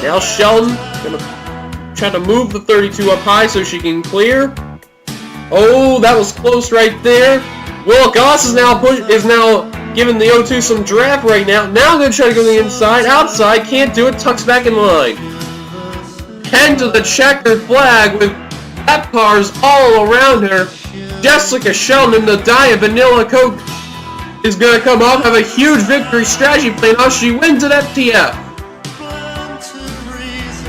Now Sheldon gonna try to move the 32 up high so she can clear. Oh, that was close right there. Will Goss is now giving the O2 some draft right now. Now gonna try to go to the inside. Outside, can't do it. Tucks back in line. Head to the checkered flag with lap cars all around her. Jessica Sheldon in the Diet Vanilla Coke is gonna come up, have a huge victory strategy plan. How she wins at FTF.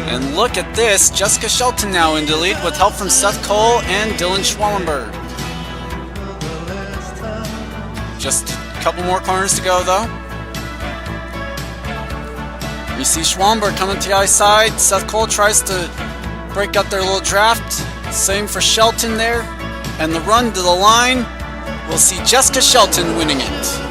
And look at this, Jessica Shelton now in the lead with help from Seth Cole and Dylan Schwallenberg. Just a couple more corners to go though. We see Schwallenberg coming to the outside. Seth Cole tries to break up their little draft. Same for Shelton there. And the run to the line, we'll see Jessica Shelton winning it.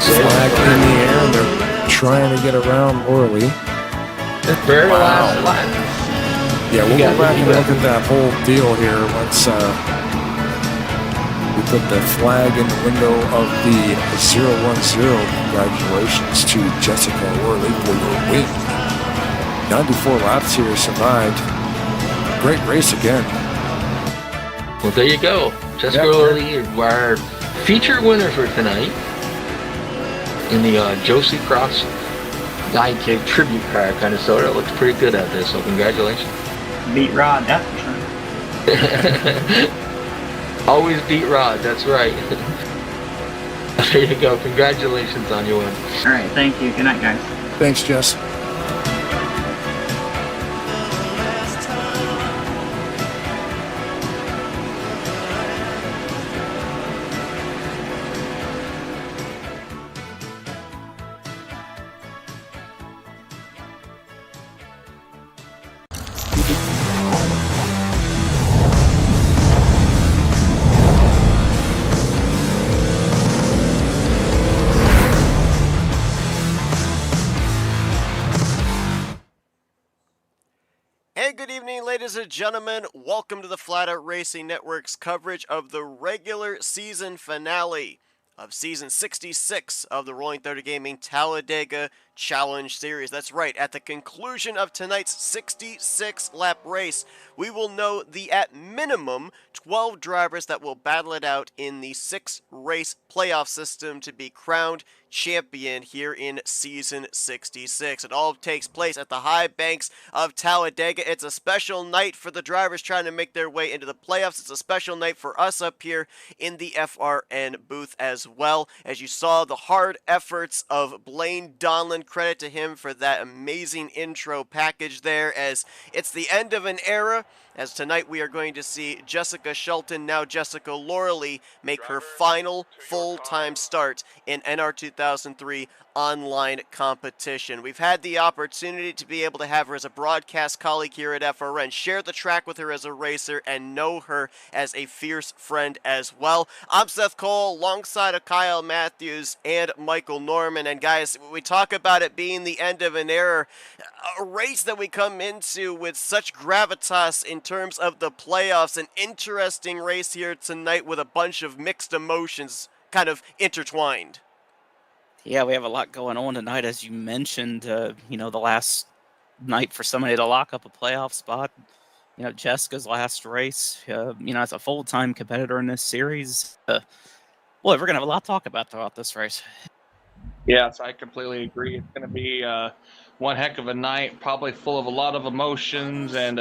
Flag in the air, and they're trying to get around Orly. The very last lap. Yeah, we'll go back and look at that whole deal here once we put the flag in the window of the 010. Congratulations to Jessica Orly for your win. 94 laps here survived. Great race again. Well, there you go. Jessica Orly, our feature winner for tonight in the Josie Cross Sidekick tribute car, kind of sort of. Looks pretty good out there, so congratulations. Beat Rod, that's for sure. Always beat Rod, that's right. There you go. Congratulations on your win. All right, thank you. Good night, guys. Thanks, Jess. Hey, good evening, ladies and gentlemen. Welcome to the Flatout Racing Network's coverage of the regular season finale of Season 66 of the Rolling Thunder Gaming Talladega Challenge Series. That's right, at the conclusion of tonight's 66-lap race, we will know the, at minimum, 12 drivers that will battle it out in the 6-race playoff system to be crowned champion here in Season 66. It all takes place at the high banks of Talladega. It's a special night for the drivers trying to make their way into the playoffs. It's a special night for us up here in the FRN booth as well. As you saw, the hard efforts of Blaine Donlin, credit to him for that amazing intro package there, as it's the end of an era, as tonight we are going to see Jessica Shelton, now Jessica Loreley, make her final full-time start in NR 2003 online competition. We've had the opportunity to be able to have her as a broadcast colleague here at FRN, share the track with her as a racer, and know her as a fierce friend as well. I'm Seth Cole, alongside of Kyle Matthews and Michael Norman, and guys, we talk about it being the end of an era, a race that we come into with such gravitas in terms of the playoffs, an interesting race here tonight with a bunch of mixed emotions kind of intertwined. Yeah, we have a lot going on tonight, as you mentioned. The last night for somebody to lock up a playoff spot. Jessica's last race. As a full-time competitor in this series. Boy, we're gonna have a lot to talk about throughout this race. Yeah, so I completely agree. It's going to be one heck of a night, probably full of a lot of emotions, and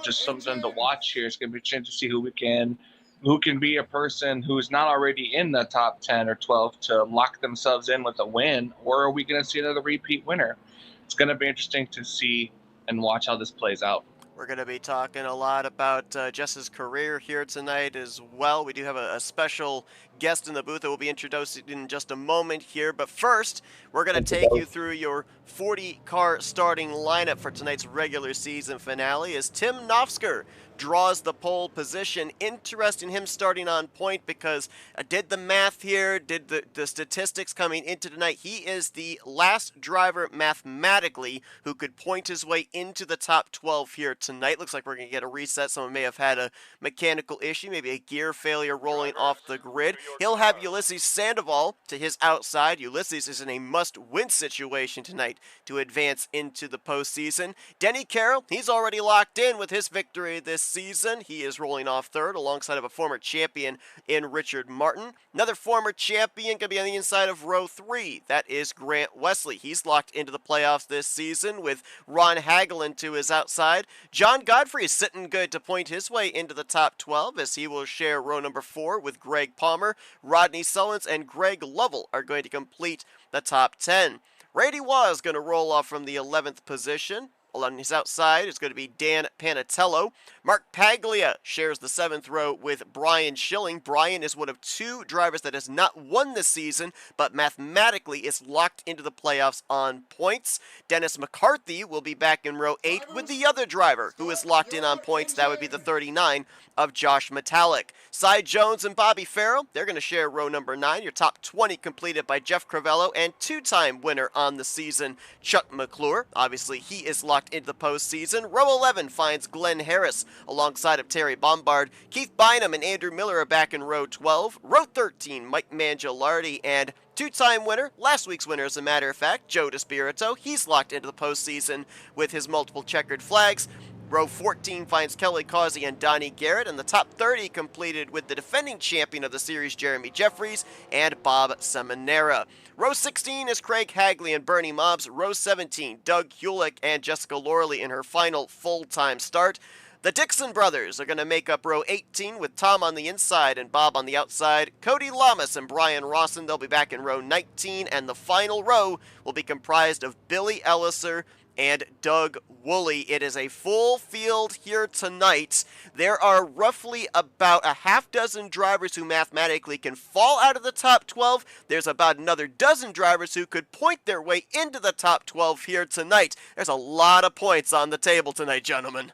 just something to watch here. It's going to be interesting to see who can be a person who's not already in the top 10 or 12 to lock themselves in with a win, or are we going to see another repeat winner? It's going to be interesting to see and watch how this plays out. We're going to be talking a lot about Jess's career here tonight as well. We do have a special guest in the booth that will be introduced in just a moment here. But first, we're going to take you through your 40-car starting lineup for tonight's regular season finale as Tim Nofsker draws the pole position. Interesting him starting on point because I did the math here, did the statistics coming into tonight. He is the last driver mathematically who could point his way into the top 12 here tonight. Looks like we're going to get a reset. Someone may have had a mechanical issue, maybe a gear failure rolling off the grid. He'll have Ulysses Sandoval to his outside. Ulysses is in a must-win situation tonight to advance into the postseason. Denny Carroll, he's already locked in with his victory this season. He is rolling off third alongside of a former champion in Richard Martin. Another former champion going to be on the inside of row 3. That is Grant Wesley. He's locked into the playoffs this season with Ron Hagelin to his outside. John Godfrey is sitting good to point his way into the top 12 as he will share row number 4 with Greg Palmer. Rodney Sullins and Greg Lovell are going to complete the top 10. Rady Waugh is going to roll off from the 11th position. On his outside is going to be Dan Panatello. Mark Paglia shares the 7th row with Brian Schilling. Brian is one of 2 drivers that has not won this season, but mathematically is locked into the playoffs on points. Dennis McCarthy will be back in row 8 with the other driver who is locked in on points. That would be the 39 of Josh Metallic. Cy Jones and Bobby Farrell, they're going to share row number 9. Your top 20 completed by Jeff Crivello and 2-time winner on the season, Chuck McClure. Obviously, he is locked into the postseason. Row 11 finds Glenn Harris alongside of Terry Bombard. Keith Bynum and Andrew Miller are back in row 12. Row 13, Mike Mangialardi and 2-time winner, last week's winner as a matter of fact, Joe DeSpirito. He's locked into the postseason with his multiple checkered flags. Row 14 finds Kelly Causey and Donnie Garrett, and the top 30 completed with the defending champion of the series, Jeremy Jeffries, and Bob Seminara. Row 16 is Craig Hagley and Bernie Mobbs. Row 17, Doug Hulick and Jessica Loreley in her final full-time start. The Dixon brothers are going to make up row 18 with Tom on the inside and Bob on the outside. Cody Lamas and Brian Rawson, they'll be back in row 19, and the final row will be comprised of Billy Elliser and Doug Woolley. It is a full field here tonight. There are roughly about a half dozen drivers who mathematically can fall out of the top 12. There's about another dozen drivers who could point their way into the top 12 here tonight. There's a lot of points on the table tonight, gentlemen.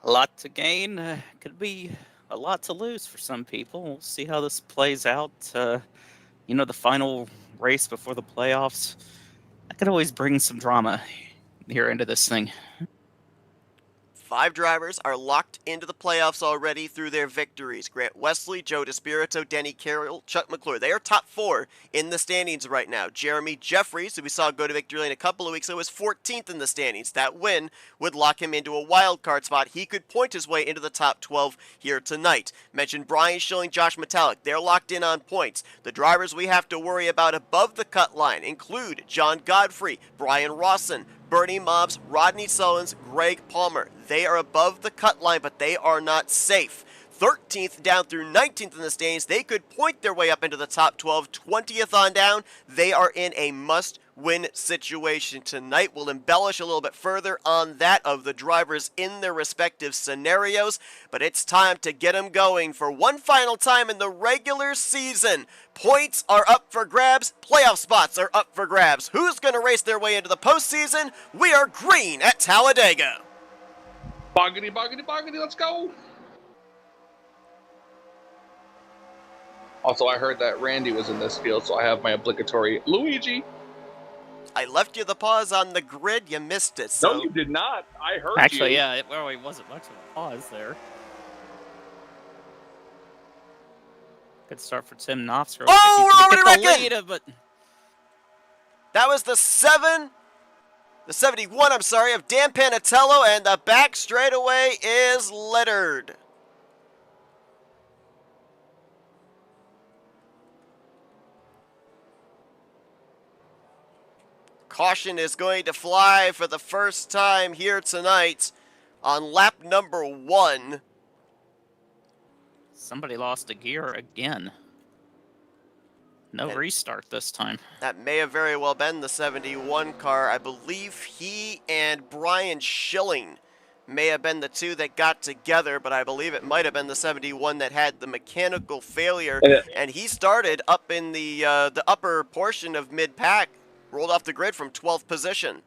A lot to gain. Could be a lot to lose for some people. We'll see how this plays out. The final race before the playoffs, that could always bring some drama here into this thing. 5 drivers are locked into the playoffs already through their victories. Grant Wesley, Joe DeSpirito, Denny Carroll, Chuck McClure. They are top 4 in the standings right now. Jeremy Jeffries, who we saw go to victory lane a couple of weeks ago, is 14th in the standings. That win would lock him into a wild card spot. He could point his way into the top 12 here tonight. Mentioned Brian Schilling, Josh Metallic. They're locked in on points. The drivers we have to worry about above the cut line include John Godfrey, Brian Rawson, Bernie Mobbs, Rodney Sullins, Greg Palmer. They are above the cut line, but they are not safe. 13th down through 19th in the standings. They could point their way up into the top 12. 20th on down, they are in a must-win situation tonight. We'll embellish a little bit further on that of the drivers in their respective scenarios, but it's time to get them going for one final time in the regular season. Points are up for grabs. Playoff spots are up for grabs. Who's going to race their way into the postseason? We are green at Talladega. Boggity, boggity, boggity, let's go. Also, I heard that Randy was in this field, so I have my obligatory Luigi. I left you the pause on the grid. You missed it. So. No, you did not. I heard Actually, you. yeah, it really wasn't much of a pause there. Good start for Tim Knopfler. Oh, we're already wrecking! But that was the 71, I'm sorry, of Dan Panatello, and the back straightaway is littered. Caution is going to fly for the first time here tonight on lap number 1. somebody lost a gear again. No restart this time. That may have very well been the 71 car. I believe he and Brian Schilling may have been the two that got together, but I believe it might have been the 71 that had the mechanical failure. And he started up in the upper portion of mid-pack, rolled off the grid from 12th position.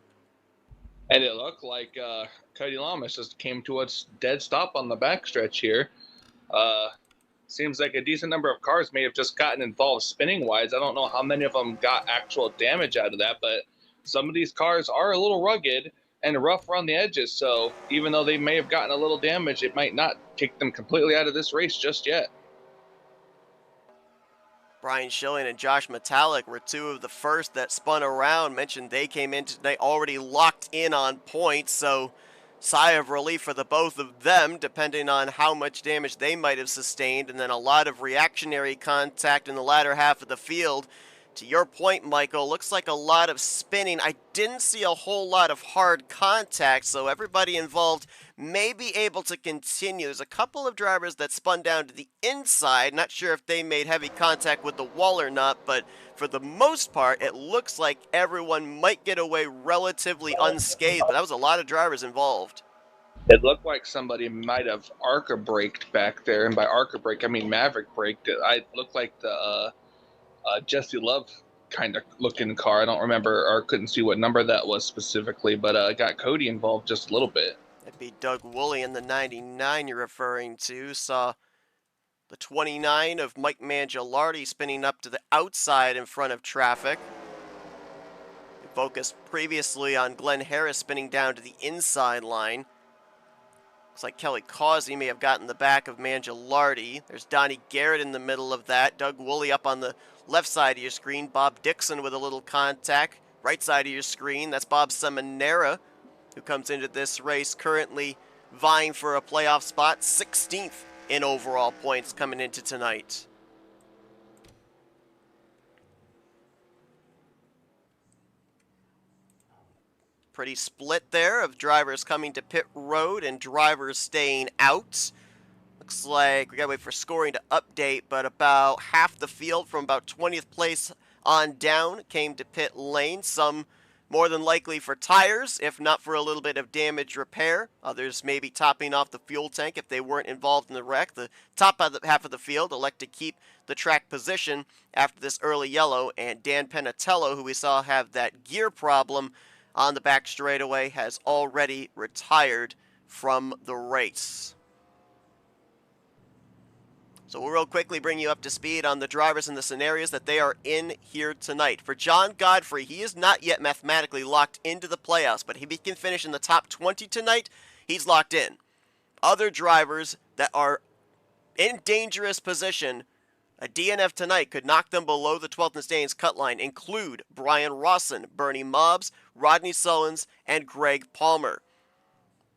And it looked like Cody Lamas just came to a dead stop on the backstretch here. Seems like a decent number of cars may have just gotten involved spinning-wise. I don't know how many of them got actual damage out of that, but some of these cars are a little rugged and rough around the edges, so even though they may have gotten a little damage, it might not take them completely out of this race just yet. Brian Schilling and Josh Metallic were two of the first that spun around. Mentioned they came in today already locked in on points, so sigh of relief for the both of them, depending on how much damage they might have sustained, and then a lot of reactionary contact in the latter half of the field. To your point, Michael, looks like a lot of spinning. I didn't see a whole lot of hard contact, so everybody involved may be able to continue. There's a couple of drivers that spun down to the inside. Not sure if they made heavy contact with the wall or not, but for the most part, it looks like everyone might get away relatively unscathed. But that was a lot of drivers involved. It looked like somebody might have ARCA braked back there, and by ARCA brake, I mean Maverick braked. It looked like the Jesse Love kind of looking car. I don't remember or couldn't see what number that was specifically, but got Cody involved just a little bit. That'd be Doug Woolley in the 99 you're referring to. Saw the 29 of Mike Mangialardi spinning up to the outside in front of traffic. We focused previously on Glenn Harris spinning down to the inside line. Looks like Kelly Causey may have gotten the back of Mangialardi. There's Donnie Garrett in the middle of that. Doug Woolley up on the left side of your screen. Bob Dixon with a little contact. Right side of your screen, that's Bob Seminara, who comes into this race currently vying for a playoff spot, 16th in overall points coming into tonight. Pretty split there of drivers coming to pit road and drivers staying out. Looks like we gotta wait for scoring to update, but about half the field from about 20th place on down came to pit lane. Some more than likely for tires, if not for a little bit of damage repair. Others maybe topping off the fuel tank if they weren't involved in the wreck. The top half of the field elect to keep the track position after this early yellow, and Dan Panatello, who we saw have that gear problem on the back straightaway, has already retired from the race. So we'll real quickly bring you up to speed on the drivers and the scenarios that they are in here tonight. For John Godfrey, he is not yet mathematically locked into the playoffs, but if he can finish in the top 20 tonight, he's locked in. Other drivers that are in dangerous position, a DNF tonight could knock them below the 12th and standings cut line, include Brian Rawson, Bernie Mobbs, Rodney Sullins, and Greg Palmer.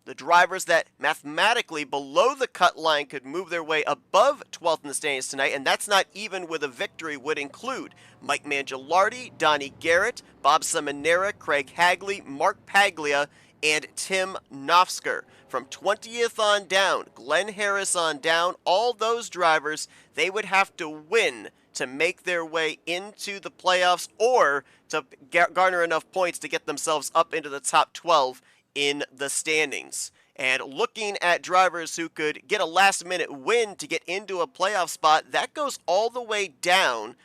The drivers that mathematically below the cut line could move their way above 12th in the standings tonight, and that's not even with a victory, would include Mike Mangialardi, Donnie Garrett, Bob Seminara, Craig Hagley, Mark Paglia, and Tim Nofsker. From 20th on down, Glenn Harris on down, all those drivers, they would have to win to make their way into the playoffs or to garner enough points to get themselves up into the top 12 in the standings. And looking at drivers who could get a last-minute win to get into a playoff spot, that goes all the way down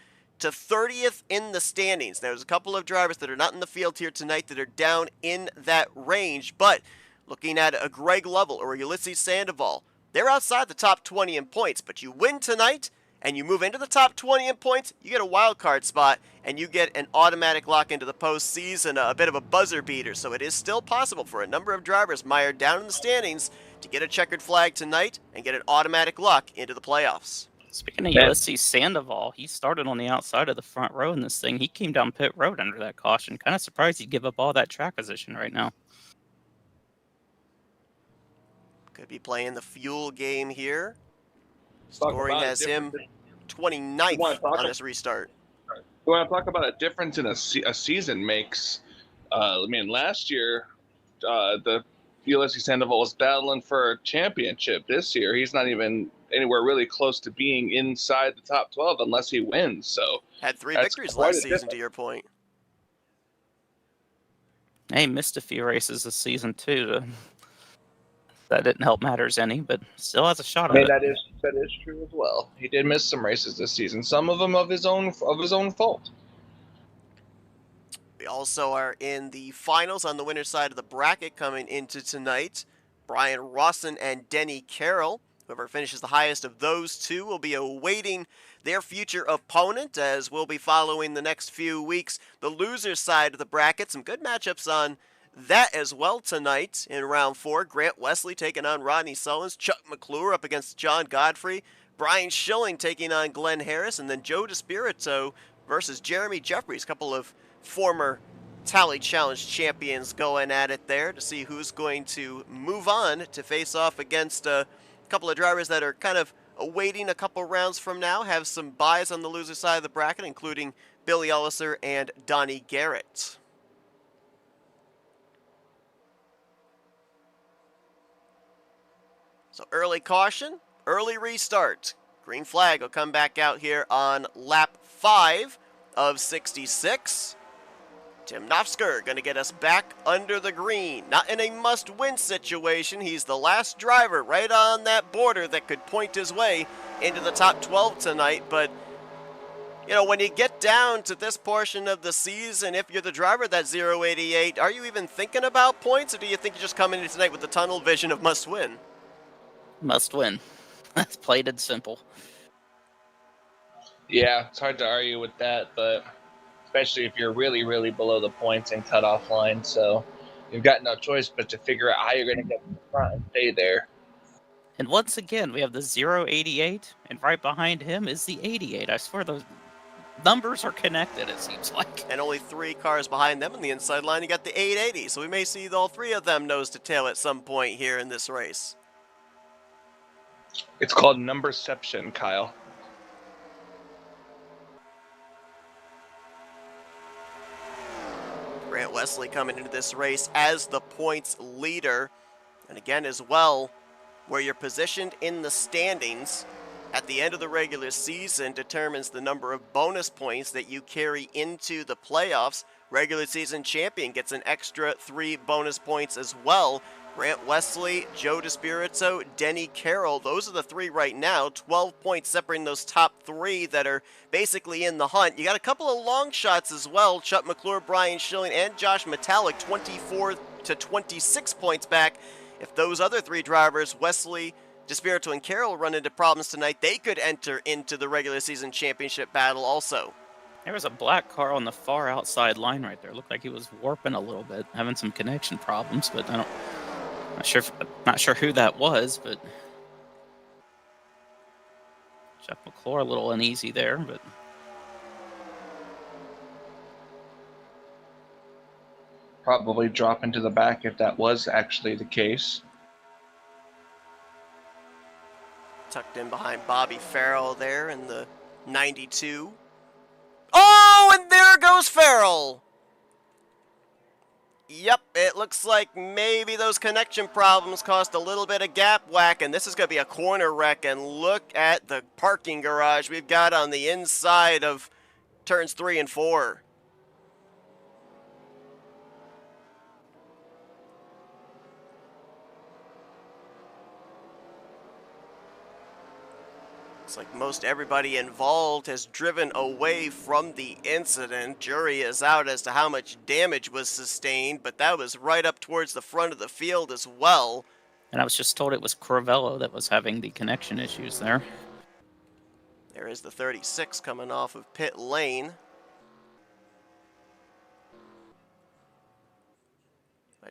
to 30th in the standings. There's a couple of drivers that are not in the field here tonight that are down in that range, but looking at a Greg Lovell or a Ulysses Sandoval, they're outside the top 20 in points, but you win tonight and you move into the top 20 in points, you get a wild card spot and you get an automatic lock into the postseason, a bit of a buzzer beater. So it is still possible for a number of drivers mired down in the standings to get a checkered flag tonight and get an automatic lock into the playoffs. Speaking of Ulysses Sandoval, he started on the outside of the front row in this thing. He came down pit road under that caution. Kind of surprised he'd give up all that track position right now. Could be playing the fuel game here. Scoring has him 29th on this restart. We want to talk about a difference in a season makes. I mean, last year, the Ulysses Sandoval was battling for a championship. This year, he's not even anywhere really close to being inside the top 12 unless he wins. So had 3 victories last season, to your point. Hey, missed a few races this season too. That didn't help matters any, but still has a shot at it. That is true as well. He did miss some races this season. Some of them of his own fault. We also are in the finals on the winner's side of the bracket coming into tonight. Brian Rawson and Denny Carroll. Whoever finishes the highest of those two will be awaiting their future opponent, as we'll be following the next few weeks the loser's side of the bracket. Some good matchups on that as well tonight in round 4. Grant Wesley taking on Rodney Sullins. Chuck McClure up against John Godfrey. Brian Schilling taking on Glenn Harris. And then Joe DeSpirito versus Jeremy Jeffries. A couple of former Tally Challenge champions going at it there to see who's going to move on to face off against a couple of drivers that are kind of awaiting a couple rounds from now. Have some buys on the loser side of the bracket, including Billy Ulliser and Donnie Garrett. So early caution, early restart. Green flag will come back out here on lap 5 of 66. Tim Nofsker going to get us back under the green. Not in a must-win situation. He's the last driver right on that border that could point his way into the top 12 tonight. But, you know, when you get down to this portion of the season, if you're the driver that's 088, are you even thinking about points? Or do you think you're just coming in tonight with the tunnel vision of must-win? Must win. That's plain and simple. Yeah, it's hard to argue with that, but especially if you're really, really below the points and cutoff line. So you've got no choice but to figure out how you're going to get in the front and stay there. And once again, we have the 088, and right behind him is the 88. I swear those numbers are connected, it seems like. And only 3 cars behind them on the inside line, you got the 880. So we may see all 3 of them nose to tail at some point here in this race. It's called numberception, Kyle. Grant Wesley coming into this race as the points leader. And again as well, where you're positioned in the standings at the end of the regular season determines the number of bonus points that you carry into the playoffs. Regular season champion gets an extra 3 bonus points as well. Grant Wesley, Joe DeSpirito, Denny Carroll, those are the 3 right now. 12 points separating those top 3 that are basically in the hunt. You got a couple of long shots as well. Chuck McClure, Brian Schilling, and Josh Metallic, 24 to 26 points back. If those other 3 drivers, Wesley, DeSpirito, and Carroll, run into problems tonight, they could enter into the regular season championship battle also. There was a black car on the far outside line right there. Looked like he was warping a little bit, having some connection problems, but not sure who that was, but Chuck McClure a little uneasy there, but Probably drop into the back if that was actually the case. Tucked in behind Bobby Farrell there in the 92. Oh, and there goes Farrell. Yep, it looks looks like maybe those connection problems caused a little bit of gap whack, and this is going to be a corner wreck. And look at the parking garage we've got on the inside of turns 3 and 4. Looks like most everybody involved has driven away from the incident. Jury is out as to how much damage was sustained, but that was right up towards the front of the field as well. And I was just told it was Corvello that was having the connection issues there. There is the 36 coming off of pit lane.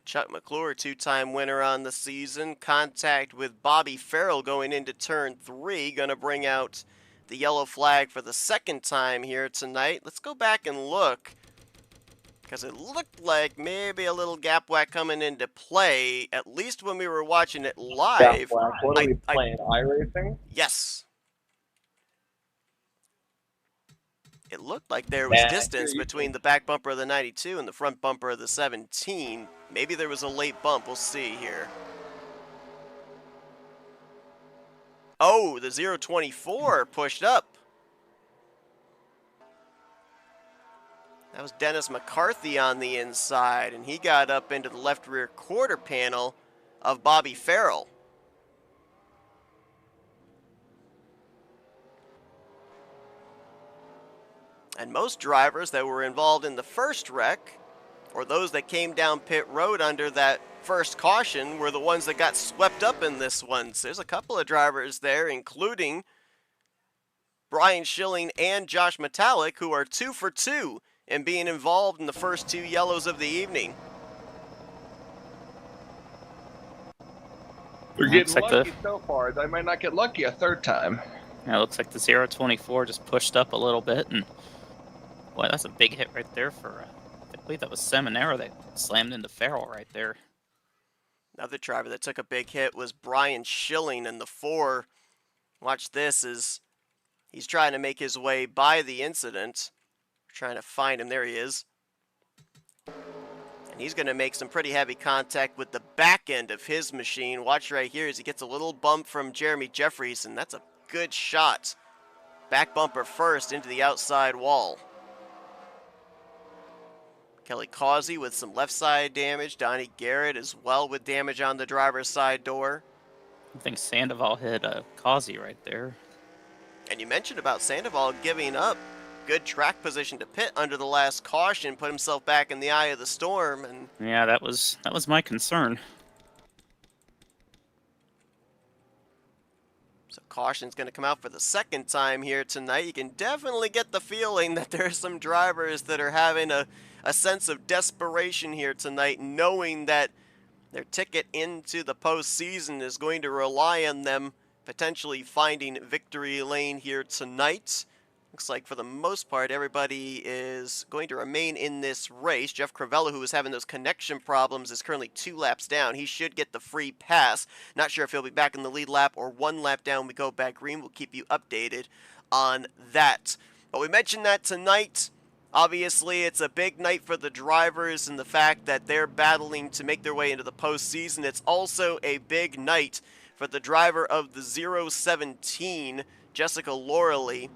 Chuck McClure, two-time winner on the season. Contact with Bobby Farrell going into turn 3. Going to bring out the yellow flag for the second time here tonight. Let's go back and look, because it looked like maybe a little gap whack coming into play, at least when we were watching it live. What are we playing, iRacing? Yes. It looked like there was distance between the back bumper of the 92 and the front bumper of the 17. Maybe there was a late bump. We'll see here. Oh, the 024 pushed up. That was Dennis McCarthy on the inside, and he got up into the left rear quarter panel of Bobby Farrell. And most drivers that were involved in the first wreck, or those that came down pit road under that first caution, were the ones that got swept up in this one. So there's a couple of drivers there, including Brian Schilling and Josh Metallic, who are 2 for 2 in being involved in the first 2 yellows of the evening. We're getting lucky so far. They might not get lucky a third time. Yeah, it looks like the 024 just pushed up a little bit, and boy, that's a big hit right there for, I believe that was Seminara that slammed into Farrell right there. Another driver that took a big hit was Brian Schilling in the 4. Watch this as he's trying to make his way by the incident. We're trying to find him. There he is. And he's going to make some pretty heavy contact with the back end of his machine. Watch right here as he gets a little bump from Jeremy Jeffries, and that's a good shot. Back bumper first into the outside wall. Kelly Causey with some left side damage. Donnie Garrett as well with damage on the driver's side door. I think Sandoval hit Causey right there. And you mentioned about Sandoval giving up good track position to pit under the last caution, put himself back in the eye of the storm. And yeah, that was my concern. so caution's going to come out for the second time here tonight. You can definitely get the feeling that there are some drivers that are having a sense of desperation here tonight, knowing that their ticket into the postseason is going to rely on them potentially finding victory lane here tonight. Looks like for the most part everybody is going to remain in this race. Jeff Crivello, who was having those connection problems, is currently 2 laps down. He should get the free pass. Not sure if he'll be back in the lead lap or 1 lap down when we go back green. We'll keep you updated on that. But we mentioned that tonight, obviously it's a big night for the drivers and the fact that they're battling to make their way into the postseason. It's also a big night for the driver of the 017, Jessica Loralee,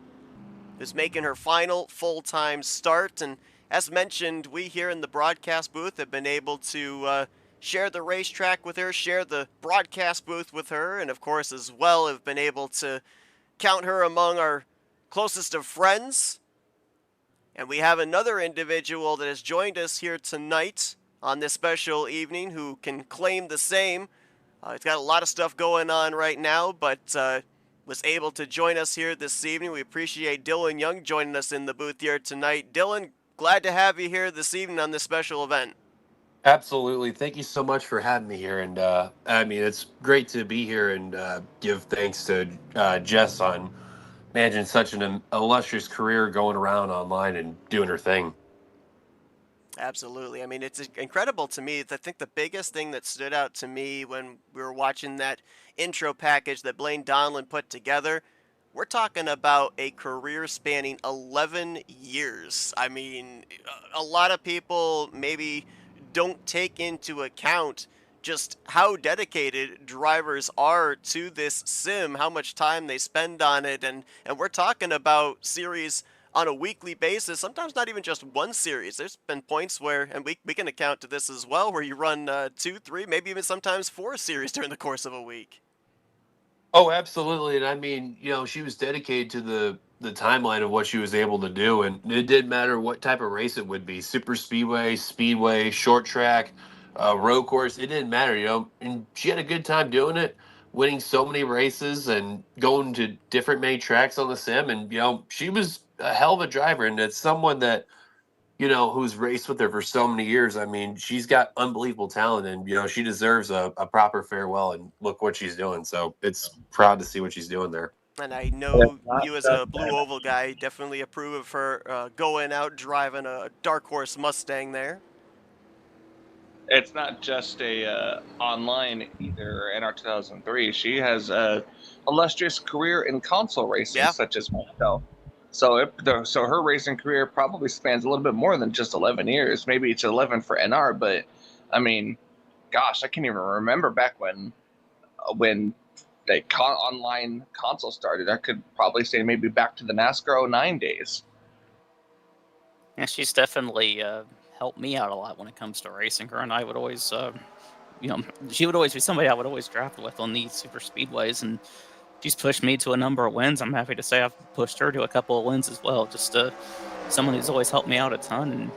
who's making her final full-time start. And as mentioned, we here in the broadcast booth have been able to share the racetrack with her, share the broadcast booth with her, and of course as well have been able to count her among our closest of friends. And we have another individual that has joined us here tonight on this special evening who can claim the same. He's got a lot of stuff going on right now, but was able to join us here this evening. We appreciate Dylan Young joining us in the booth here tonight. Dylan, glad to have you here this evening on this special event. Absolutely. Thank you so much for having me here. And I mean, it's great to be here and give thanks to Jess on managing such an illustrious career, going around online and doing her thing. Absolutely. I mean, it's incredible to me. I think the biggest thing that stood out to me when we were watching that intro package that Blaine Donlin put together, we're talking about a career spanning 11 years. I mean, a lot of people maybe don't take into account just how dedicated drivers are to this sim, how much time they spend on it, and we're talking about series on a weekly basis, sometimes not even just one series. There's been points where, and we can account to this as well, where you run 2, 3, maybe even sometimes 4 series during the course of a week. Oh, absolutely. And I mean, she was dedicated to the timeline of what she was able to do, and it didn't matter what type of race it would be: super speedway, short track, road course. It didn't matter, And she had a good time doing it, winning so many races and going to different many tracks on the sim. And she was a hell of a driver, and it's someone that who's raced with her for so many years. I mean, she's got unbelievable talent, and she deserves a proper farewell. And look what she's doing. So it's proud to see what she's doing there. And I know you as a Blue Oval guy definitely approve of her going out driving a Dark Horse Mustang there. It's not just a online either. NR 2003, she has a illustrious career in console racing, such as myself. So her racing career probably spans a little bit more than just 11 years. Maybe it's 11 for NR, but I mean, gosh, I can't even remember back when the online console started. I could probably say maybe back to the NASCAR 09 days. Yeah, she's definitely helped me out a lot when it comes to racing. Her and I would always, she would always be somebody I would always draft with on these super speedways, and she's pushed me to a number of wins. I'm happy to say I've pushed her to a couple of wins as well. Just someone who's always helped me out a ton, and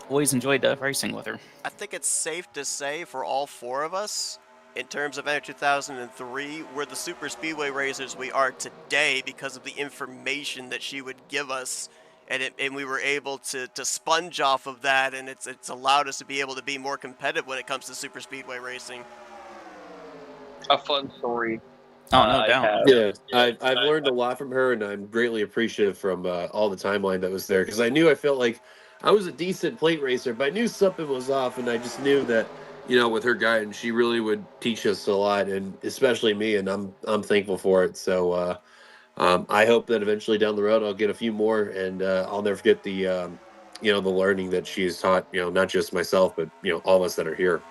always enjoyed racing with her. I think it's safe to say for all 4 of us, in terms of NR 2003, we're the super speedway racers we are today because of the information that she would give us, and we were able to sponge off of that, and it's allowed us to be able to be more competitive when it comes to super speedway racing. A fun story. Oh, no doubt. Yeah, I've learned a lot from her, and I'm greatly appreciative from all the timeline that was there, because I felt like I was a decent plate racer, but I knew something was off, and I just knew that with her guidance, she really would teach us a lot, and especially me, and I'm thankful for it. So I hope that eventually down the road I'll get a few more, and I'll never forget the the learning that she's taught, not just myself, but all of us that are here.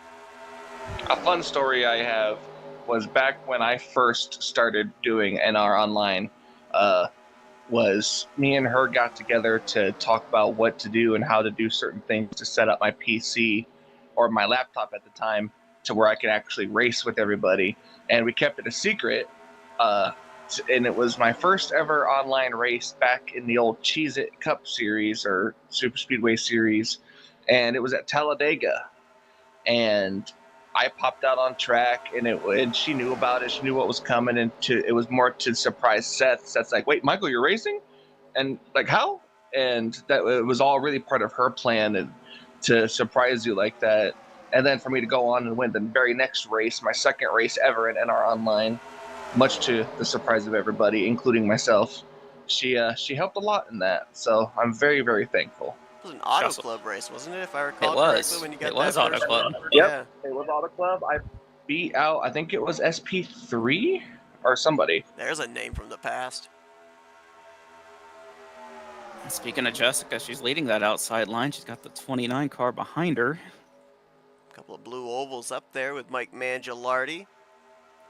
A fun story I have was back when I first started doing NR online. Was me and her got together to talk about what to do and how to do certain things to set up my PC or my laptop at the time to where I could actually race with everybody. And we kept it a secret. And it was my first ever online race back in the old Cheez-It Cup series or Super Speedway series. And it was at Talladega. And I popped out on track, and she knew about it. She knew what was coming, and it was more to surprise Seth. Seth's like, "Wait, Michael, you're racing?" And like, how? And that it was all really part of her plan, and to surprise you like that. And then for me to go on and win the very next race, my second race ever in NR Online, much to the surprise of everybody, including myself. She helped a lot in that, so I'm very, very thankful. It was an Auto Club race, wasn't it, if I recall correctly? When you got it was that Auto Club. Yeah. It was Auto Club. I beat out, I think it was SP3 or somebody. There's a name from the past. Speaking of Jessica, she's leading that outside line. She's got the 29 car behind her. A couple of blue ovals up there with Mike Mangialardi.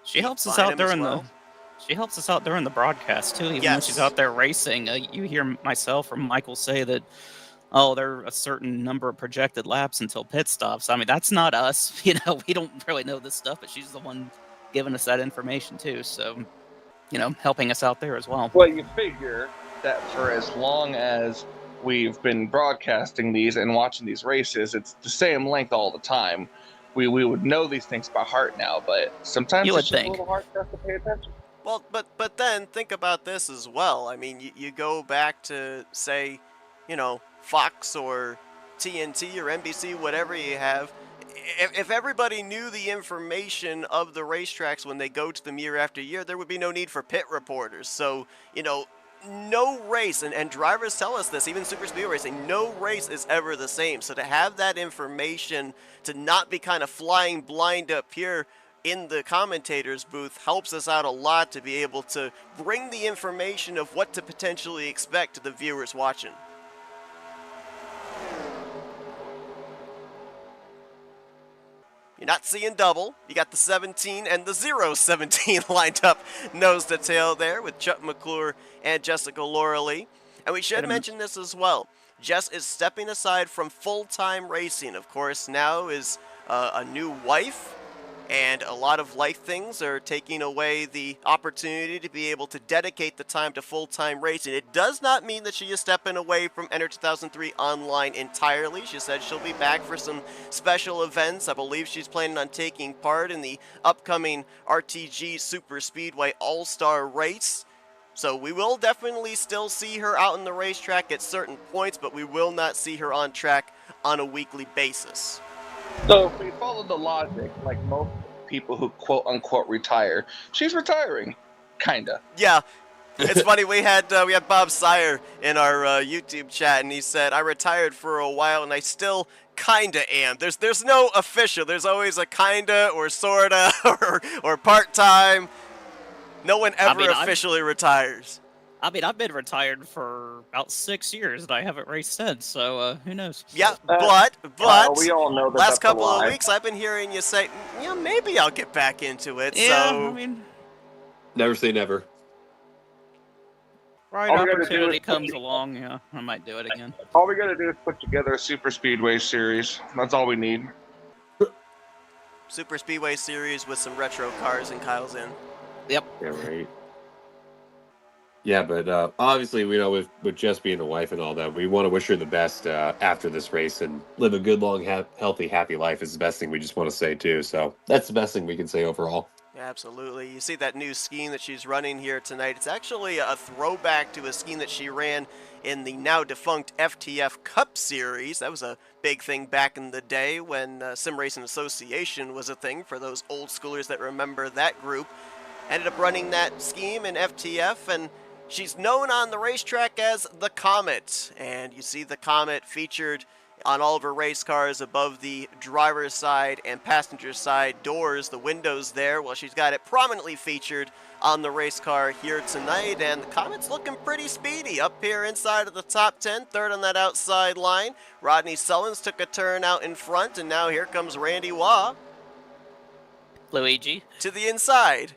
She helps us out during the broadcast too. Even when she's out there racing, you hear myself or Michael say that, oh, there are a certain number of projected laps until pit stops. I mean, that's not us. We don't really know this stuff, but she's the one giving us that information too. So, helping us out there as well. Well, you figure that for as long as we've been broadcasting these and watching these races, it's the same length all the time. We would know these things by heart now, but sometimes it's just a little hard for us to pay attention. Well, but then think about this as well. I mean, you go back to, say, Fox or TNT or NBC, whatever you have. If everybody knew the information of the racetracks when they go to them year after year, there would be no need for pit reporters. So, no race, and drivers tell us this, even super speed racing, no race is ever the same. So to have that information, to not be kind of flying blind up here in the commentator's booth, helps us out a lot to be able to bring the information of what to potentially expect to the viewers watching. not seeing double. You got the 17 and the 017 lined up nose to tail there with Chuck McClure and Jessica Loralee. And we should mention this as well. Jess is stepping aside from full-time racing. Of course, now is a new wife, and a lot of life things are taking away the opportunity to be able to dedicate the time to full-time racing. It does not mean that she is stepping away from Enter 2003 Online entirely. She said she'll be back for some special events. I believe she's planning on taking part in the upcoming RTG Super Speedway All-Star Race. So we will definitely still see her out in the racetrack at certain points, but we will not see her on track on a weekly basis. So if we follow the logic, like most people who quote-unquote retire, she's retiring. Kinda. Yeah. It's funny, we had Bob Sire in our YouTube chat, and he said, I retired for a while, and I still kinda am. There's no official. There's always a kinda or sorta or part-time. No one ever officially retires. I mean, I've been retired for about 6 years, and I haven't raced since, so who knows? Yeah, but we all know that last couple of weeks I've been hearing you say, yeah, maybe I'll get back into it. Yeah, so I mean, Never say never. right all we gotta do opportunity is comes along, yeah, I might do it again. All we gotta do is put together a Super Speedway series. That's all we need. Super Speedway series with some retro cars and Kyle's in. Yep. Yeah, right. Yeah, but obviously, we know with Jess being a wife and all that, we want to wish her the best after this race and live a good, long, healthy, happy life is the best thing we just want to say, too. So that's the best thing we can say overall. Absolutely. You see that new scheme that she's running here tonight. It's actually a throwback to a scheme that she ran in the now defunct FTF Cup Series. That was a big thing back in the day when Sim Racing Association was a thing for those old schoolers that remember that group. Ended up running that scheme in FTF, and she's known on the racetrack as the Comet. And you see the Comet featured on all of her race cars above the driver's side and passenger side doors, the windows there. Well, she's got it prominently featured on the race car here tonight, and the Comet's looking pretty speedy up here inside of the top 10, third on that outside line. Rodney Sullins took a turn out in front, and now here comes Randy Waugh. Luigi. To the inside.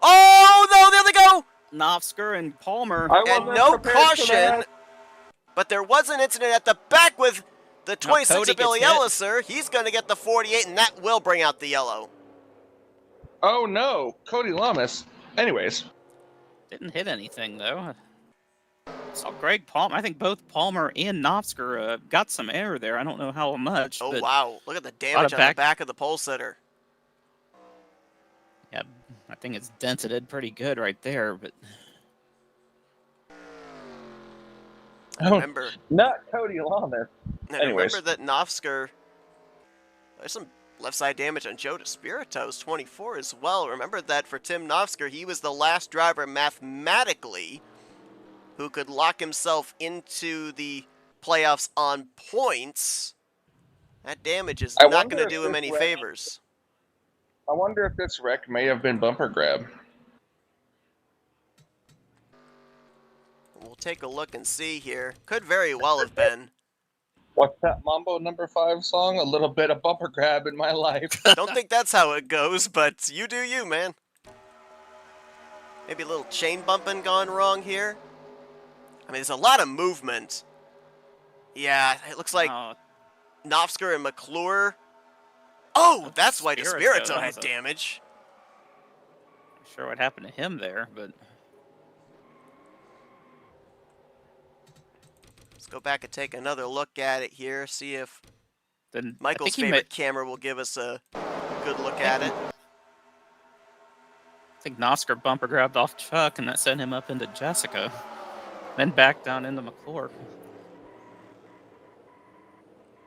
Oh, no, there they go! Nofsker and Palmer. And no caution, but there was an incident at the back with the 26 of Billy Elliser. He's going to get the 48, and that will bring out the yellow. Oh, no. Cody Lamas. Anyways. Didn't hit anything, though. Saw Greg Palmer. I think both Palmer and Nofsker got some air there. I don't know how much. Oh, but wow. Look at the damage on the back of the pole sitter. Yeah, I think it's dented it pretty good right there, but... Remember, not Cody Lamas. Remember that Nofsker, there's some left side damage on Joe DeSpirito's 24 as well. Remember that for Tim Nofsker, he was the last driver mathematically who could lock himself into the playoffs on points. That damage is not going to do him any favors. I wonder if this wreck may have been bumper grab. We'll take a look and see here. Could very well have been. What's that Mambo number 5 song? A little bit of bumper grab in my life. Don't think that's how it goes, but you do you, man. Maybe a little chain bumping gone wrong here. I mean, there's a lot of movement. Yeah, it looks like Nofsker and McClure. Oh, that's why DeSpirito had damage. Not sure what happened to him there, but... Let's go back and take another look at it here, see if then Michael's favorite camera will give us a good look at it. I think Nofsker bumper grabbed off Chuck, and that sent him up into Jessica. Then back down into McClure.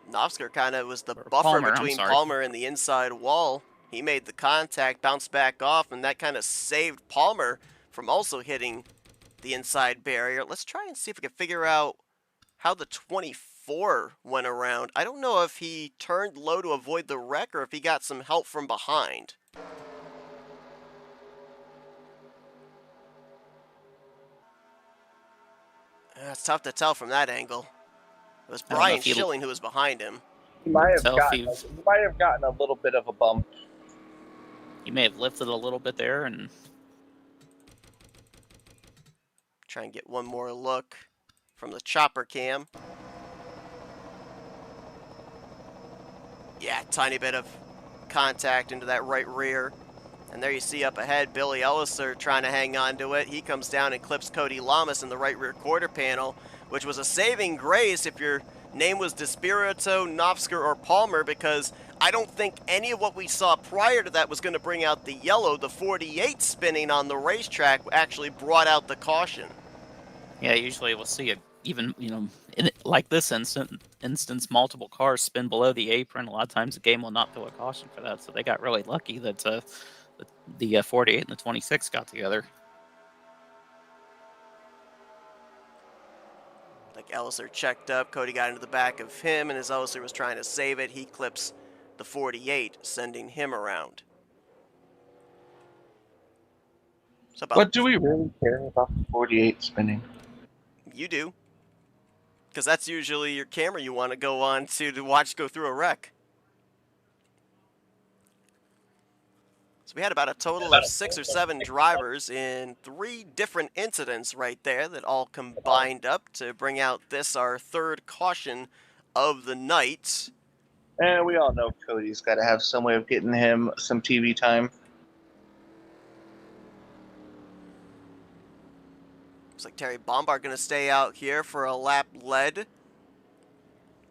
Nofsker kind of was the buffer between Palmer and the inside wall. He made the contact, bounced back off, and that kind of saved Palmer from also hitting the inside barrier. Let's try and see if we can figure out how the 24 went around. I don't know if he turned low to avoid the wreck or if he got some help from behind. It's tough to tell from that angle. It was Brian Schilling who was behind him. He might have So if gotten a little bit of a bump. he may have lifted a little bit there, and Try and get one more look from the chopper cam. Yeah, tiny bit of contact into that right rear. And there you see up ahead, Billy Elliser trying to hang on to it. He comes down and clips Cody Lamas in the right rear quarter panel, which was a saving grace if your name was Despirito, Nofsker, or Palmer, because I don't think any of what we saw prior to that was going to bring out the yellow. The 48 spinning on the racetrack actually brought out the caution. yeah, usually we'll see it even, like this instance, multiple cars spin below the apron. A lot of times the game will not throw a caution for that, so they got really lucky that the 48 and the 26 got together. Like Elliser checked up, Cody got into the back of him, and as Elliser was trying to save it, he clips the 48, sending him around. So But do we really care about the 48 spinning? You do. Because that's usually your camera you want to go on to watch go through a wreck. So we had about a total of 6 or 7 drivers in 3 different incidents right there that all combined up to bring out this, our third caution of the night. And we all know Cody's got to have some way of getting him some TV time. Looks like Terry Bombard going to stay out here for a lap led.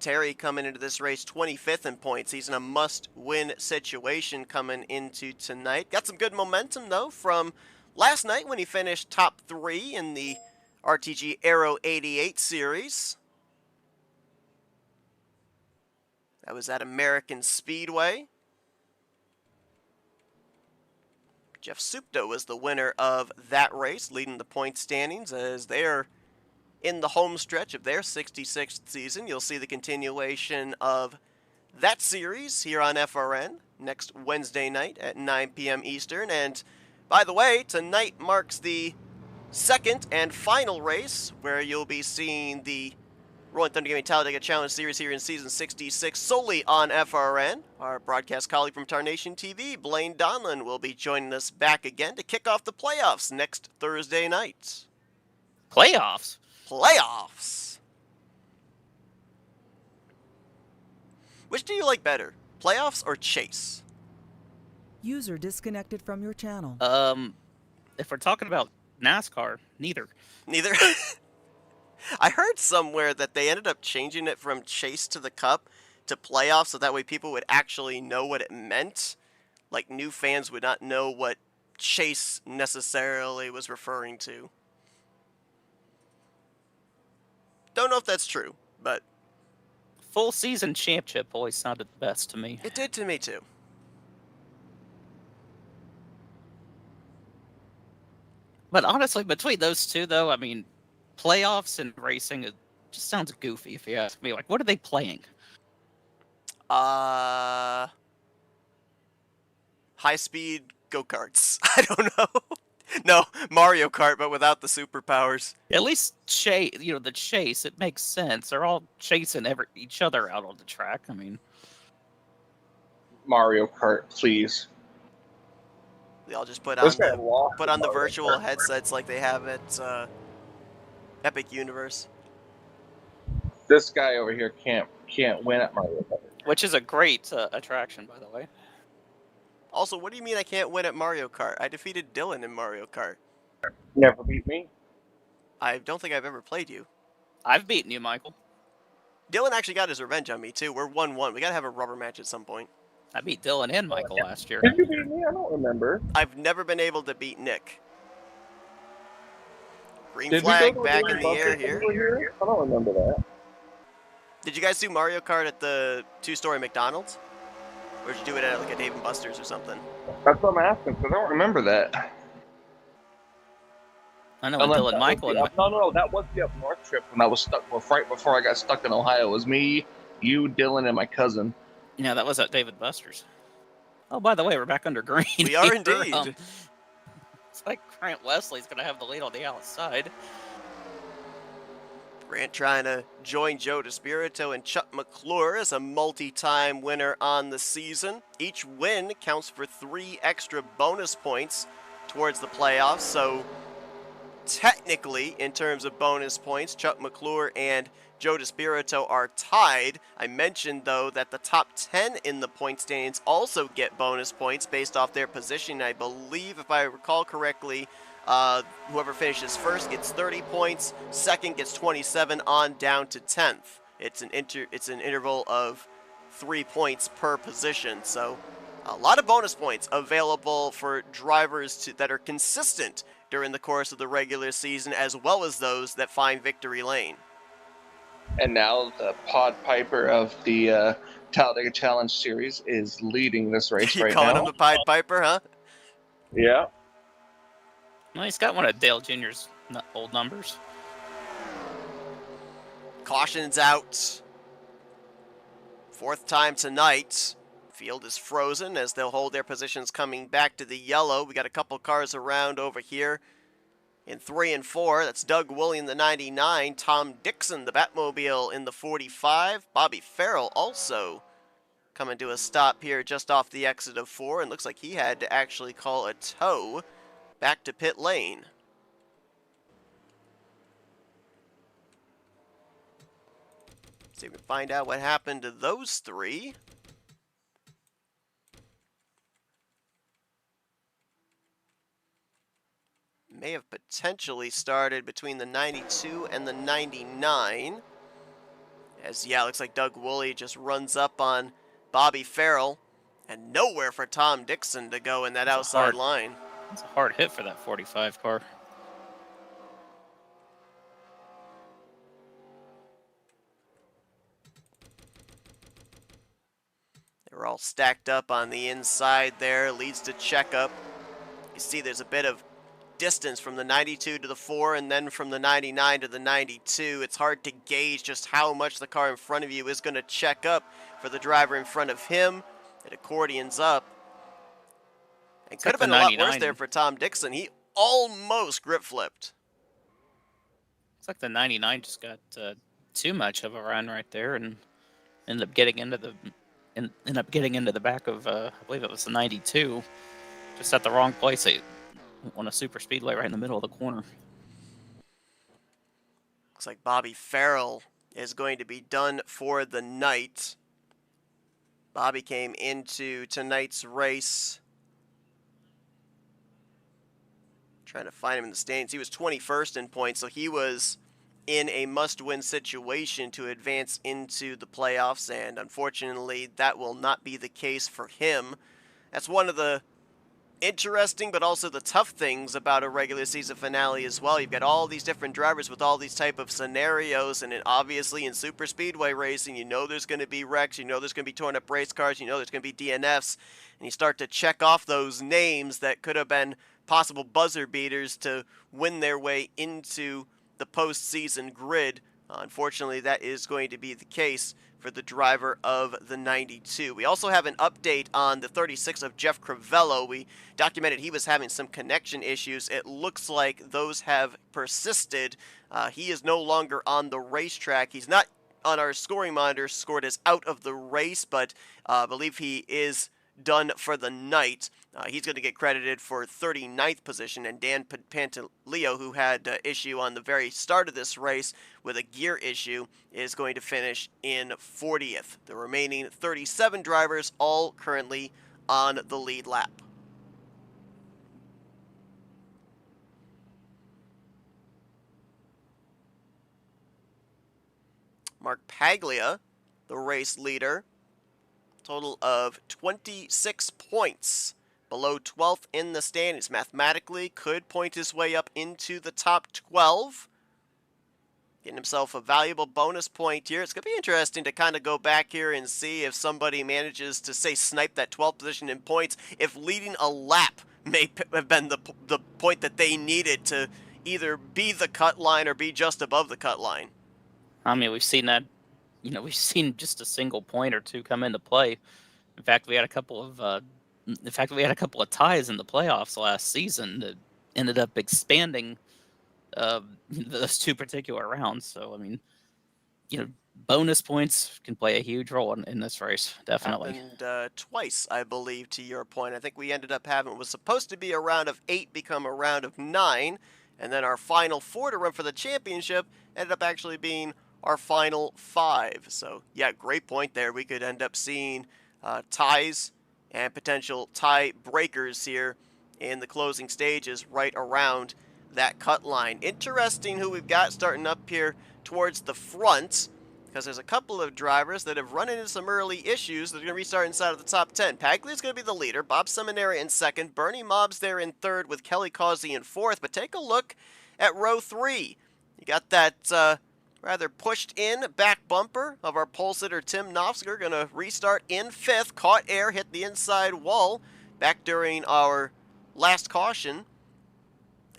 Terry coming into this race 25th in points. He's in a must-win situation coming into tonight. Got some good momentum, though, from last night when he finished top 3 in the RTG Aero 88 series. That was at American Speedway. Jeff Supto was the winner of that race, leading the point standings as they're in the home stretch of their 66th season. You'll see the continuation of that series here on FRN next Wednesday night at 9 p.m. Eastern. And by the way, tonight marks the second and final race where you'll be seeing the Rolling Thunder Gaming Talladega Challenge Series here in Season 66 solely on FRN. Our broadcast colleague from Tarnation TV, Blaine Donlin, will be joining us back again to kick off the playoffs next Thursday night. Playoffs? Playoffs! Which do you like better, playoffs or chase? User disconnected from your channel. If we're talking about NASCAR, neither. Neither? I heard somewhere that they ended up changing it from chase to the cup to playoffs so that way people would actually know what it meant. Like, new fans would not know what chase necessarily was referring to. Don't know if that's true, but Full season championship always sounded the best to me. it did to me too. But honestly, between those two, though, I mean, playoffs and racing, it just sounds goofy if you ask me. Like, what are they playing? High-speed go-karts. I don't know. No, Mario Kart, but without the superpowers. At least the chase, it makes sense. They're all chasing each other out on the track. I mean, Mario Kart, please. They all just put on the virtual headsets like they have at Epic Universe. This guy over here can't win at Mario Kart. which is a great attraction, by the way. Also, what do you mean I can't win at Mario Kart? I defeated Dylan in Mario Kart. Never beat me. I don't think I've ever played you. I've beaten you, Michael. Dylan actually got his revenge on me, too. We're 1-1. We gotta have a rubber match at some point. I beat Dylan and Michael last year. Did you beat me? I don't remember. I've never been able to beat Nick. Green Did flag we back in the air here. I don't remember that. Did you guys do Mario Kart at the two-story McDonald's? Or did you do it at like a Dave & Buster's or something? That's what I'm asking, because I don't remember that. I know when Dylan, Michael, and No, that was the up north trip when I was stuck. Well, right before I got stuck in Ohio, it was me, you, Dylan, and my cousin. yeah, that was at Dave & Buster's. Oh, by the way, we're back under green. We are here. indeed. It's like Grant Wesley's going to have the lead on the outside. Grant trying to join Joe DeSpirito and Chuck McClure as a multi-time winner on the season. Each win counts for 3 extra bonus points towards the playoffs, so technically, in terms of bonus points, Chuck McClure and Joe DeSpirito are tied. I mentioned, though, that the top 10 in the point standings also get bonus points based off their position. I believe, if I recall correctly, whoever finishes first gets 30 points, second gets 27, on down to 10th. It's an interval of 3 points per position, so a lot of bonus points available for drivers that are consistent during the course of the regular season, as well as those that find victory lane. And now the Pod Piper of the Talladega Challenge Series is leading this race You right calling now. him the Pied Piper, huh? Yeah. Well, he's got one of Dale Jr.'s old numbers. Caution's out. 4th time tonight. Field is frozen as they'll hold their positions coming back to the yellow. We got a couple cars around over here in 3 and 4. That's Doug Woolley in the 99, Tom Dixon, the Batmobile, in the 45. Bobby Farrell also coming to a stop here just off the exit of 4, and looks like he had to actually call a tow back to pit lane. See if we can find out what happened to those 3. May have potentially started between the 92 and the 99. As, yeah, looks like Doug Woolley just runs up on Bobby Farrell, and nowhere for Tom Dixon to go in that outside line. It's a hard hit for that 45 car. They're all stacked up on the inside there, leads to checkup. You see there's a bit of distance from the 92 to the 4 and then from the 99 to the 92. It's hard to gauge just how much the car in front of you is going to check up for the driver in front of him. It accordions up. It could have been a lot worse there for Tom Dixon. He almost grip flipped. It's like the 99 just got too much of a run right there and ended up getting into the back of I believe it was the 92, just at the wrong place. On a super speedway right in the middle of the corner. Looks like Bobby Farrell is going to be done for the night. Bobby came into tonight's race. Trying to find him in the standings. He was 21st in points, so he was in a must-win situation to advance into the playoffs, and unfortunately that will not be the case for him. That's one of the interesting but also the tough things about a regular season finale as well. You've got all these different drivers with all these type of scenarios, and obviously in super speedway racing, you know there's going to be wrecks, you know there's going to be torn up race cars, you know there's going to be DNFs, and you start to check off those names that could have been possible buzzer beaters to win their way into the postseason grid. Unfortunately, that is going to be the case for the driver of the 92. We also have an update on the 36 of Jeff Crivello. We documented he was having some connection issues. It looks like those have persisted. He is no longer on the racetrack. He's not on our scoring monitor scored as out of the race, but I believe he is done for the night. He's going to get credited for 39th position, and Dan Pantaleo, who had issue on the very start of this race with a gear issue, is going to finish in 40th. The remaining 37 drivers all currently on the lead lap. Mark Paglia, the race leader, total of 26 points, below 12th in the standings. Mathematically could point his way up into the top 12. Getting himself a valuable bonus point here. It's going to be interesting to kind of go back here and see if somebody manages to, say, snipe that 12th position in points, if leading a lap may have been the point that they needed to either be the cut line or be just above the cut line. I mean, we've seen that. You know, we've seen just a single point or two come into play. In fact, we had a couple of ties in the playoffs last season that ended up expanding those 2 particular rounds. So, I mean, bonus points can play a huge role in this race, definitely. Happened twice, I believe, to your point. I think we ended up having, it was supposed to be a round of 8 become a round of 9, and then our final 4 to run for the championship ended up actually being our final 5. So, yeah, great point there. We could end up seeing ties and potential tie breakers here in the closing stages right around that cut line. Interesting who we've got starting up here towards the front, because there's a couple of drivers that have run into some early issues that are going to restart inside of the top 10. Paglia's going to be the leader, Bob Seminary in second, Bernie Mobbs there in third with Kelly Causey in fourth. But take a look at row 3. You got that rather pushed in back bumper of our pole sitter Tim Nofsger, going to restart in fifth. Caught air, hit the inside wall back during our last caution.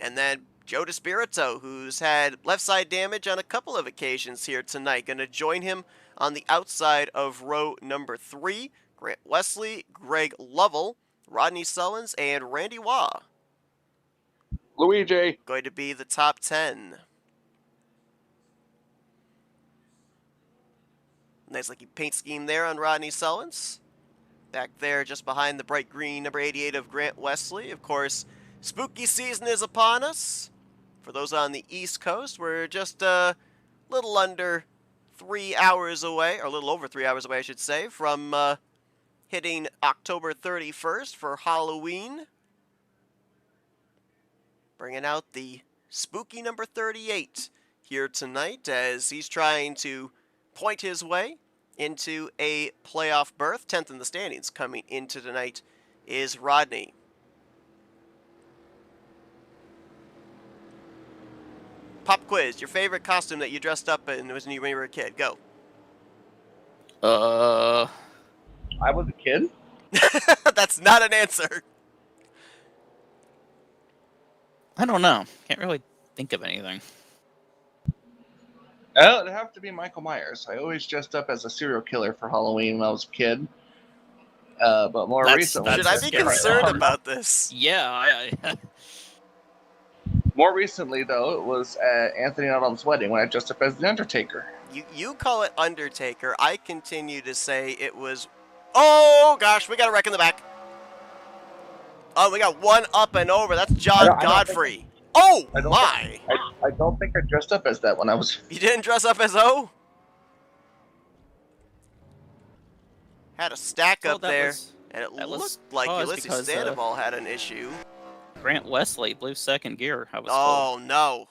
And then Joe DeSpirito, who's had left side damage on a couple of occasions here tonight, going to join him on the outside of row number 3. Grant Wesley, Greg Lovell, Rodney Sullins, and Randy Waugh. Luigi. Going to be the top 10. Nice lucky paint scheme there on Rodney Sullins. Back there just behind the bright green number 88 of Grant Wesley. Of course, spooky season is upon us. For those on the East Coast, we're just a little under 3 hours away, or a little over 3 hours away, I should say, from hitting October 31st for Halloween. Bringing out the spooky number 38 here tonight as he's trying to point his way into a playoff berth. 10th in the standings coming into tonight is Rodney. Pop quiz, your favorite costume that you dressed up in when you were a kid. Go. I was a kid? That's not an answer. I don't know. Can't really think of anything. It'd have to be Michael Myers. I always dressed up as a serial killer for Halloween when I was a kid. But more recently... Should I be concerned about this? Yeah, More recently, though, it was at Anthony Adams' wedding when I dressed up as the Undertaker. You call it Undertaker. I continue to say it was... Oh, gosh, we got a wreck in the back. Oh, we got one up and over. That's John Godfrey. Oh, my! I don't think I dressed up as that when I was... You didn't dress up as O? Had a stack up there, and it looked like Ulysses Sandoval had an issue. Grant Wesley blew second gear. I was told. No.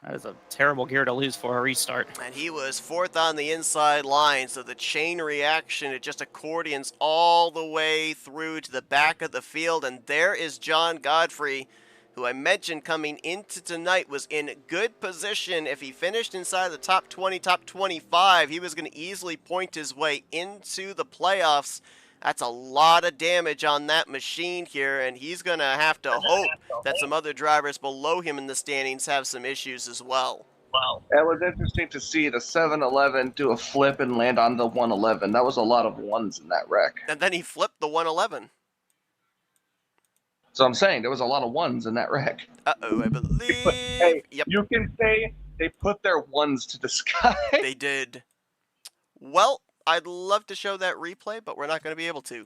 That is a terrible gear to lose for a restart. And he was fourth on the inside line, so the chain reaction, it just accordions all the way through to the back of the field. And there is John Godfrey, who I mentioned coming into tonight was in good position. If he finished inside the top 20, top 25, he was going to easily point his way into the playoffs. That's a lot of damage on that machine here, and he's going to have to hope that some other drivers below him in the standings have some issues as well. Wow. It was interesting to see the 711 do a flip and land on the 111. That was a lot of ones in that wreck. And then he flipped the 111. So I'm saying there was a lot of ones in that wreck. Uh-oh, I believe... Hey, yep. You can say they put their ones to the sky. They did. Well, I'd love to show that replay, but we're not going to be able to.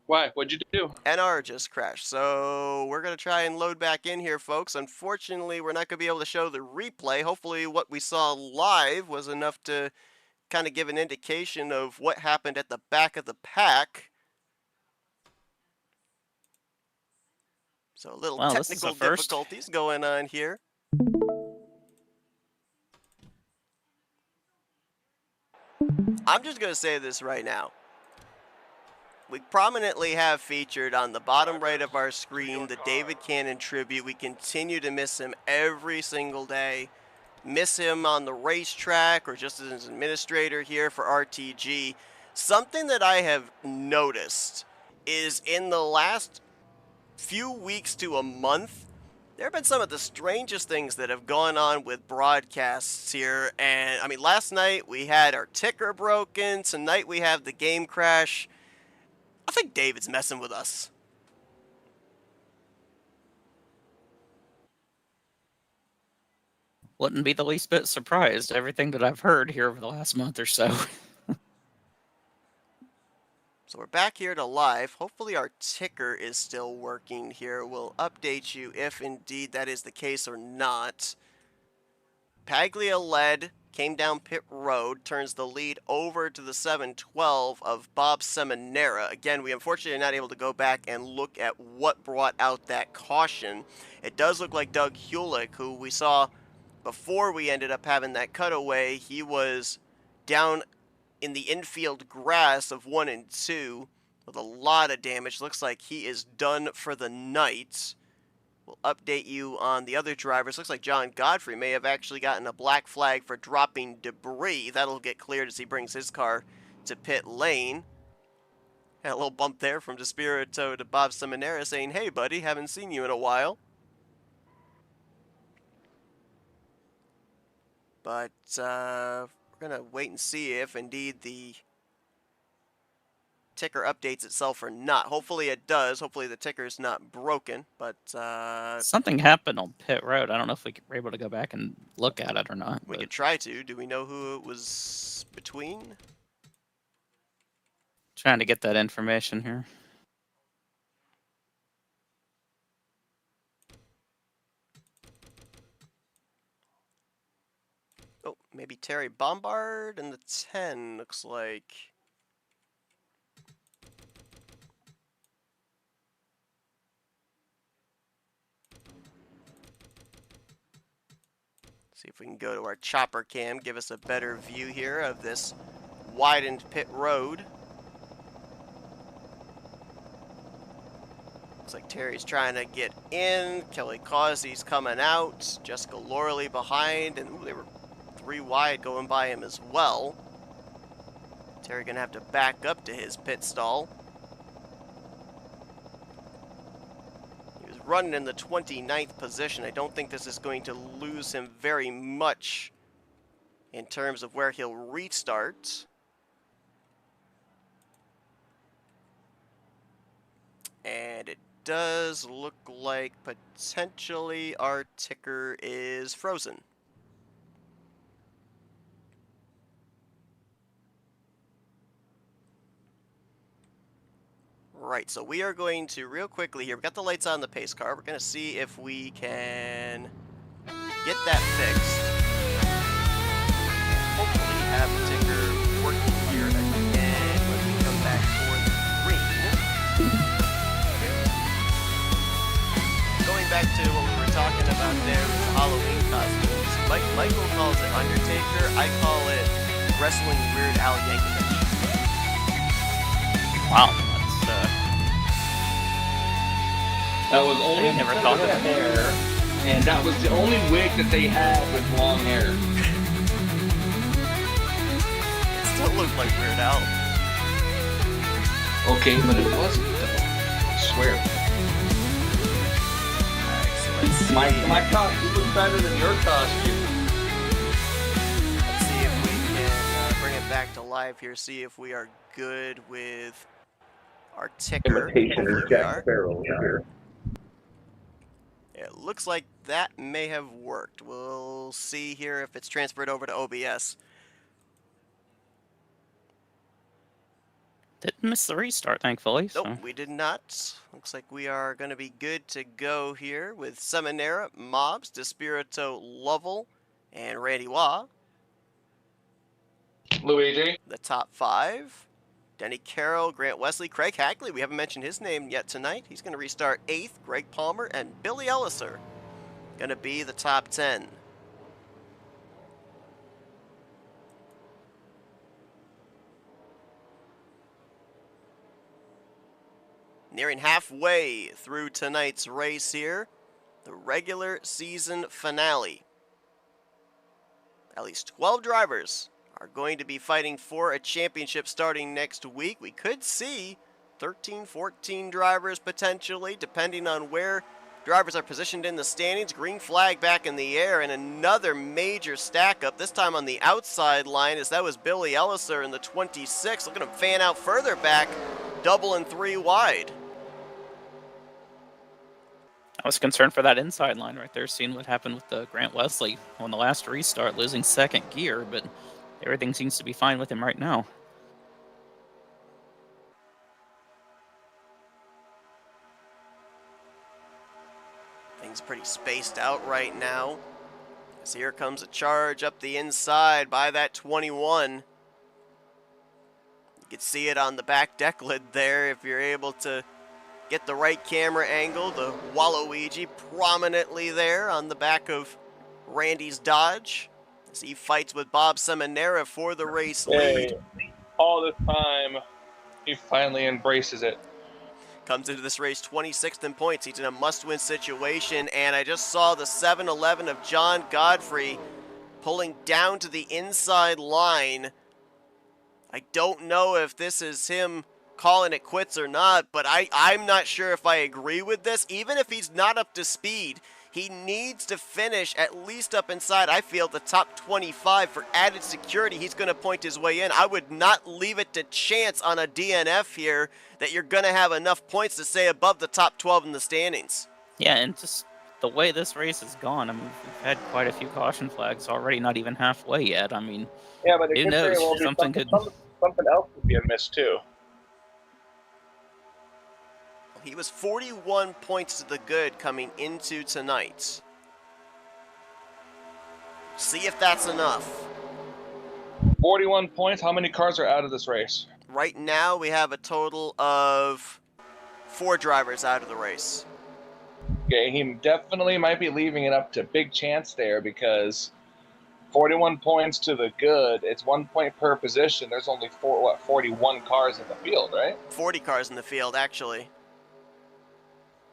Why? What'd you do? NR just crashed, so we're going to try and load back in here, folks. Unfortunately, we're not going to be able to show the replay. Hopefully what we saw live was enough to kind of give an indication of what happened at the back of the pack. So a little technical difficulties going on here. I'm just going to say this right now. We prominently have featured on the bottom right of our screen the David Cannon tribute. We continue to miss him every single day. Miss him on the racetrack or just as an administrator here for RTG. Something that I have noticed is in the last few weeks to a month, there have been some of the strangest things that have gone on with broadcasts here. And, I mean, last night we had our ticker broken. Tonight we have the game crash. I think David's messing with us. Wouldn't be the least bit surprised. Everything that I've heard here over the last month or so. So we're back here to live. Hopefully our ticker is still working here. We'll update you if indeed that is the case or not. Paglia led, came down pit road, turns the lead over to the 712 of Bob Seminara. Again, we unfortunately are not able to go back and look at what brought out that caution. It does look like Doug Hulick, who we saw before we ended up having that cutaway. He was down in the infield grass of 1 and 2 with a lot of damage. Looks like he is done for the night. We'll update you on the other drivers. Looks like John Godfrey may have actually gotten a black flag for dropping debris. That'll get cleared as he brings his car to pit lane. Had a little bump there from Despirito to Bob Seminara saying, "Hey buddy, haven't seen you in a while." But we're going to wait and see if indeed the ticker updates itself or not. Hopefully it does. Hopefully the ticker is not broken. But Something happened on pit road. I don't know if we were able to go back and look at it or not. we could try to. Do we know who it was between? Trying to get that information here. Oh, maybe Terry Bombard and the 10 looks like. See if we can go to our chopper cam, give us a better view here of this widened pit road. Looks like Terry's trying to get in. Kelly Causey's coming out. Jessica Lorley behind, and ooh, they were 3 wide going by him as well. Terry gonna have to back up to his pit stall. He was running in the 29th position. I don't think this is going to lose him very much in terms of where he'll restart. And it does look like potentially our ticker is frozen. Right, so we are going to real quickly here. We've got the lights on the pace car. We're going to see if we can get that fixed. Hopefully have the ticker working here again when we come back for the green. Going back to what we were talking about there with the Halloween costumes. Michael calls it Undertaker. I call it Wrestling Weird Al Yankovic. Wow. That was only never thought of that. hair, and that was the only wig that they had with long hair. It still looked like Weird Al. Okay, but it wasn't though. I swear. Alright, so let's see. My costume was better than your costume. Let's see if we can bring it back to live here. See if we are good with our ticker. Imitation Hopefully is we Jack are. Sparrow here. It looks like that may have worked. We'll see here if it's transferred over to OBS. Didn't miss the restart, thankfully. Nope, So. we did not. Looks like we are going to be good to go here with Seminara, Mobs, Despirito, Lovell, and Randy Waugh. Luigi. The top 5. Denny Carroll, Grant Wesley, Craig Hackley. We haven't mentioned his name yet tonight. He's going to restart 8th. Greg Palmer and Billy Elliser going to be the top 10. Nearing halfway through tonight's race here, the regular season finale. At least 12 drivers are going to be fighting for a championship starting next week. We could see 13, 14 drivers potentially, depending on where drivers are positioned in the standings. Green flag back in the air, and another major stack up, this time on the outside line, as that was Billy Elliser in the 26. Look at him fan out further back, double and 3 wide. I was concerned for that inside line right there, seeing what happened with Grant Wesley on the last restart, losing second gear, but everything seems to be fine with him right now. Things pretty spaced out right now. So here comes a charge up the inside by that 21. You can see it on the back deck lid there if you're able to get the right camera angle. The Waluigi prominently there on the back of Randy's Dodge as he fights with Bob Seminara for the race lead. All this time, he finally embraces it. Comes into this race 26th in points. He's in a must-win situation, and I just saw the 7-11 of John Godfrey pulling down to the inside line. I don't know if this is him calling it quits or not, but I'm not sure if I agree with this. Even if he's not up to speed, he needs to finish at least up inside, I feel, the top 25 for added security. He's going to point his way in. I would not leave it to chance on a DNF here that you're going to have enough points to stay above the top 12 in the standings. Yeah, and just the way this race has gone, I mean, we've had quite a few caution flags already, not even halfway yet. I mean, yeah, but who knows? Something else could be a miss too. He was 41 points to the good coming into tonight. See if that's enough. 41 points. How many cars are out of this race? Right now, we have a total of 4 drivers out of the race. Okay, he definitely might be leaving it up to big chance there because 41 points to the good. It's 1 point per position. There's only 41 cars in the field, right? 40 cars in the field, actually.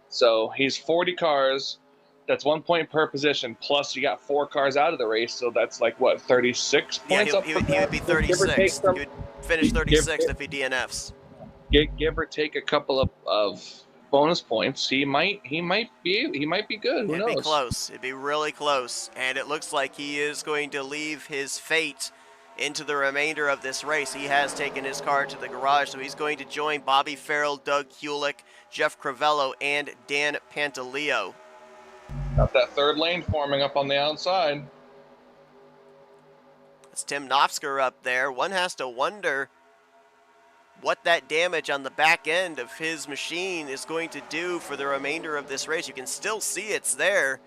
So he's 40 cars. That's 1 point per position. Plus, you got 4 cars out of the race, so that's like what, 36 points? Yeah, he would be 36. He would finish 36th if he DNFs. Give or take a couple of bonus points. He might be good. Who knows? It'd be close. It'd be really close. And it looks like he is going to leave his fate into the remainder of this race. He has taken his car to the garage, so he's going to join Bobby Farrell, Doug Hewlick, Jeff Crivello, and Dan Pantaleo. Got that third lane forming up on the outside. It's Tim Knopfsker up there. One has to wonder what that damage on the back end of his machine is going to do for the remainder of this race. You can still see it's there.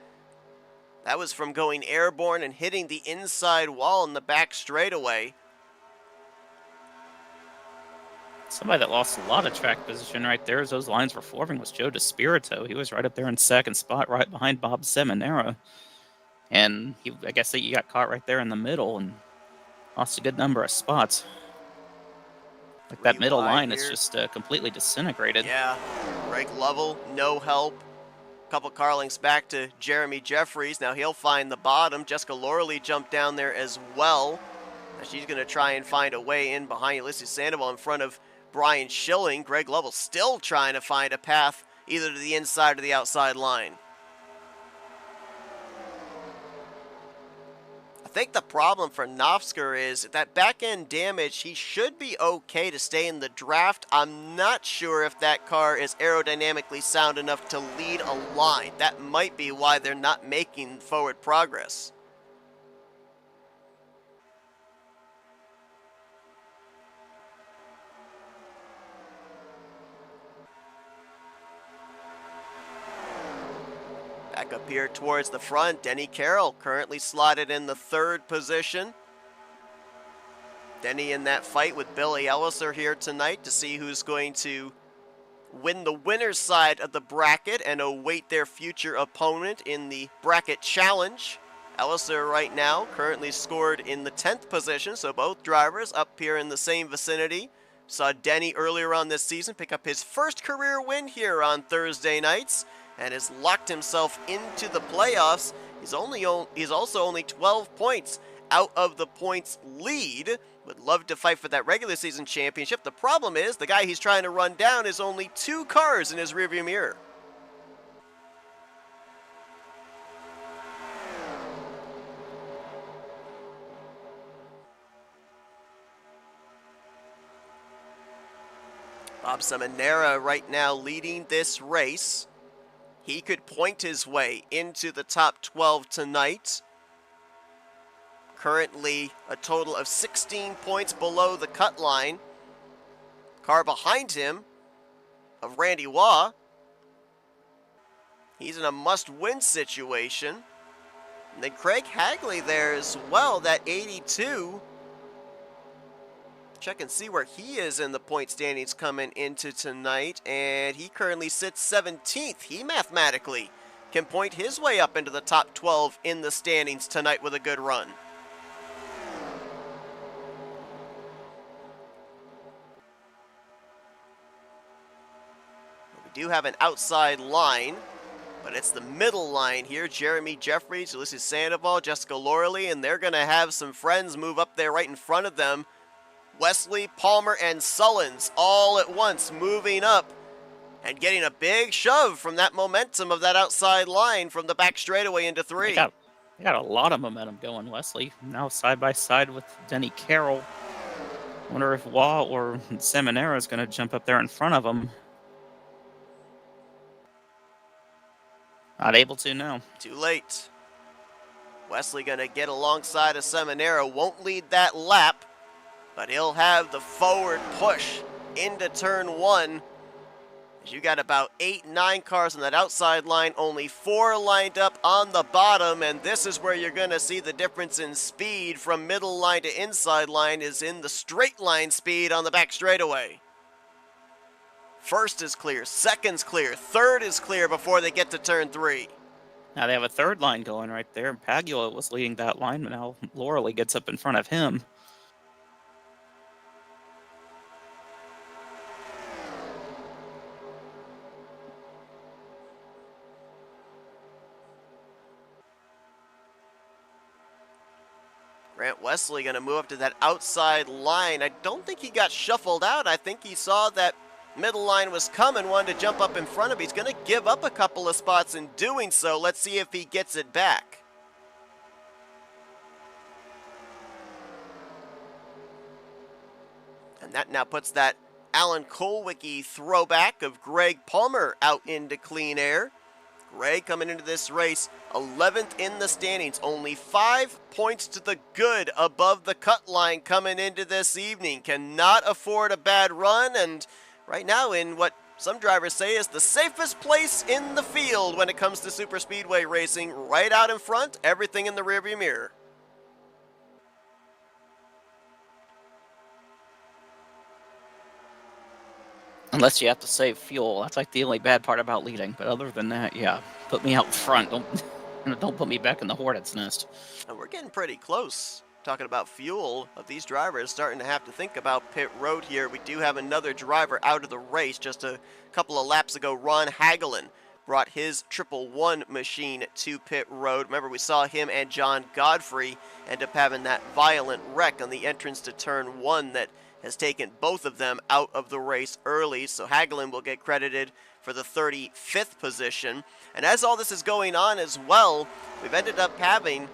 That was from going airborne and hitting the inside wall in the back straightaway. Somebody that lost a lot of track position right there as those lines were forming was Joe DeSpirito. He was right up there in second spot, right behind Bob Seminara. And I guess that you got caught right there in the middle and lost a good number of spots. Like that middle line is just completely disintegrated. Yeah, Greg Lovell, no help. Couple car links back to Jeremy Jeffries. Now he'll find the bottom. Jessica Lorley jumped down there as well. She's going to try and find a way in behind Ulysses Sandoval in front of Brian Schilling. Greg Lovell still trying to find a path either to the inside or the outside line. I think the problem for Knopfsker is that back-end damage. He should be okay to stay in the draft. I'm not sure if that car is aerodynamically sound enough to lead a line. That might be why they're not making forward progress. Back up here towards the front, Denny Carroll currently slotted in the 3rd position. Denny in that fight with Billy Elliser here tonight to see who's going to win the winner's side of the bracket and await their future opponent in the bracket challenge. Elliser right now currently scored in the 10th position, so both drivers up here in the same vicinity. Saw Denny earlier on this season pick up his first career win here on Thursday nights and has locked himself into the playoffs. He's also only 12 points out of the points lead. Would love to fight for that regular season championship. The problem is the guy he's trying to run down is only 2 cars in his rearview mirror. Bob Seminara right now leading this race. he could point his way into the top 12 tonight. Currently a total of 16 points below the cut line. Car behind him of Randy Waugh. He's in a must-win situation. And then Craig Hagley there as well, that 82. Check and see where he is in the point standings coming into tonight. And he currently sits 17th. He mathematically can point his way up into the top 12 in the standings tonight with a good run. We do have an outside line, but it's the middle line here. Jeremy Jeffries, Ulysses Sandoval, Jessica Lorley, and they're going to have some friends move up there right in front of them. Wesley, Palmer, and Sullins all at once moving up and getting a big shove from that momentum of that outside line from the back straightaway into 3. They got a lot of momentum going, Wesley. Now side by side with Denny Carroll. Wonder if Waugh or Seminara is going to jump up there in front of him. Not able to, no. Too late. Wesley going to get alongside of Seminara. Won't lead that lap, but he'll have the forward push into turn 1. You got about 8-9 cars on that outside line, only 4 lined up on the bottom, and this is where you're going to see the difference in speed from middle line to inside line is in the straight line speed on the back straightaway. First is clear, second's clear, third is clear before they get to turn 3. Now they have a third line going right there. Pagula was leading that line, but now Lorley gets up in front of him. Grant Wesley going to move up to that outside line. I don't think he got shuffled out. I think he saw that middle line was coming, wanted to jump up in front of him. He's going to give up a couple of spots in doing so. Let's see if he gets it back. And that now puts that Alan Kolwicki throwback of Greg Palmer out into clean air. Greg coming into this race 11th in the standings, only 5 points to the good above the cut line coming into this evening. Cannot afford a bad run, and right now in what some drivers say is the safest place in the field when it comes to super speedway racing, right out in front, everything in the rearview mirror. Unless you have to save fuel. That's like the only bad part about leading. But other than that, yeah, put me out front. Don't put me back in the hornet's nest. And we're getting pretty close. Talking about fuel of these drivers starting to have to think about pit road here. We do have another driver out of the race. Just a couple of laps ago, Ron Hagelin brought his 111 machine to pit road. Remember, we saw him and John Godfrey end up having that violent wreck on the entrance to turn 1 that has taken both of them out of the race early, so Hagelin will get credited for the 35th position. And as all this is going on as well, we've ended up having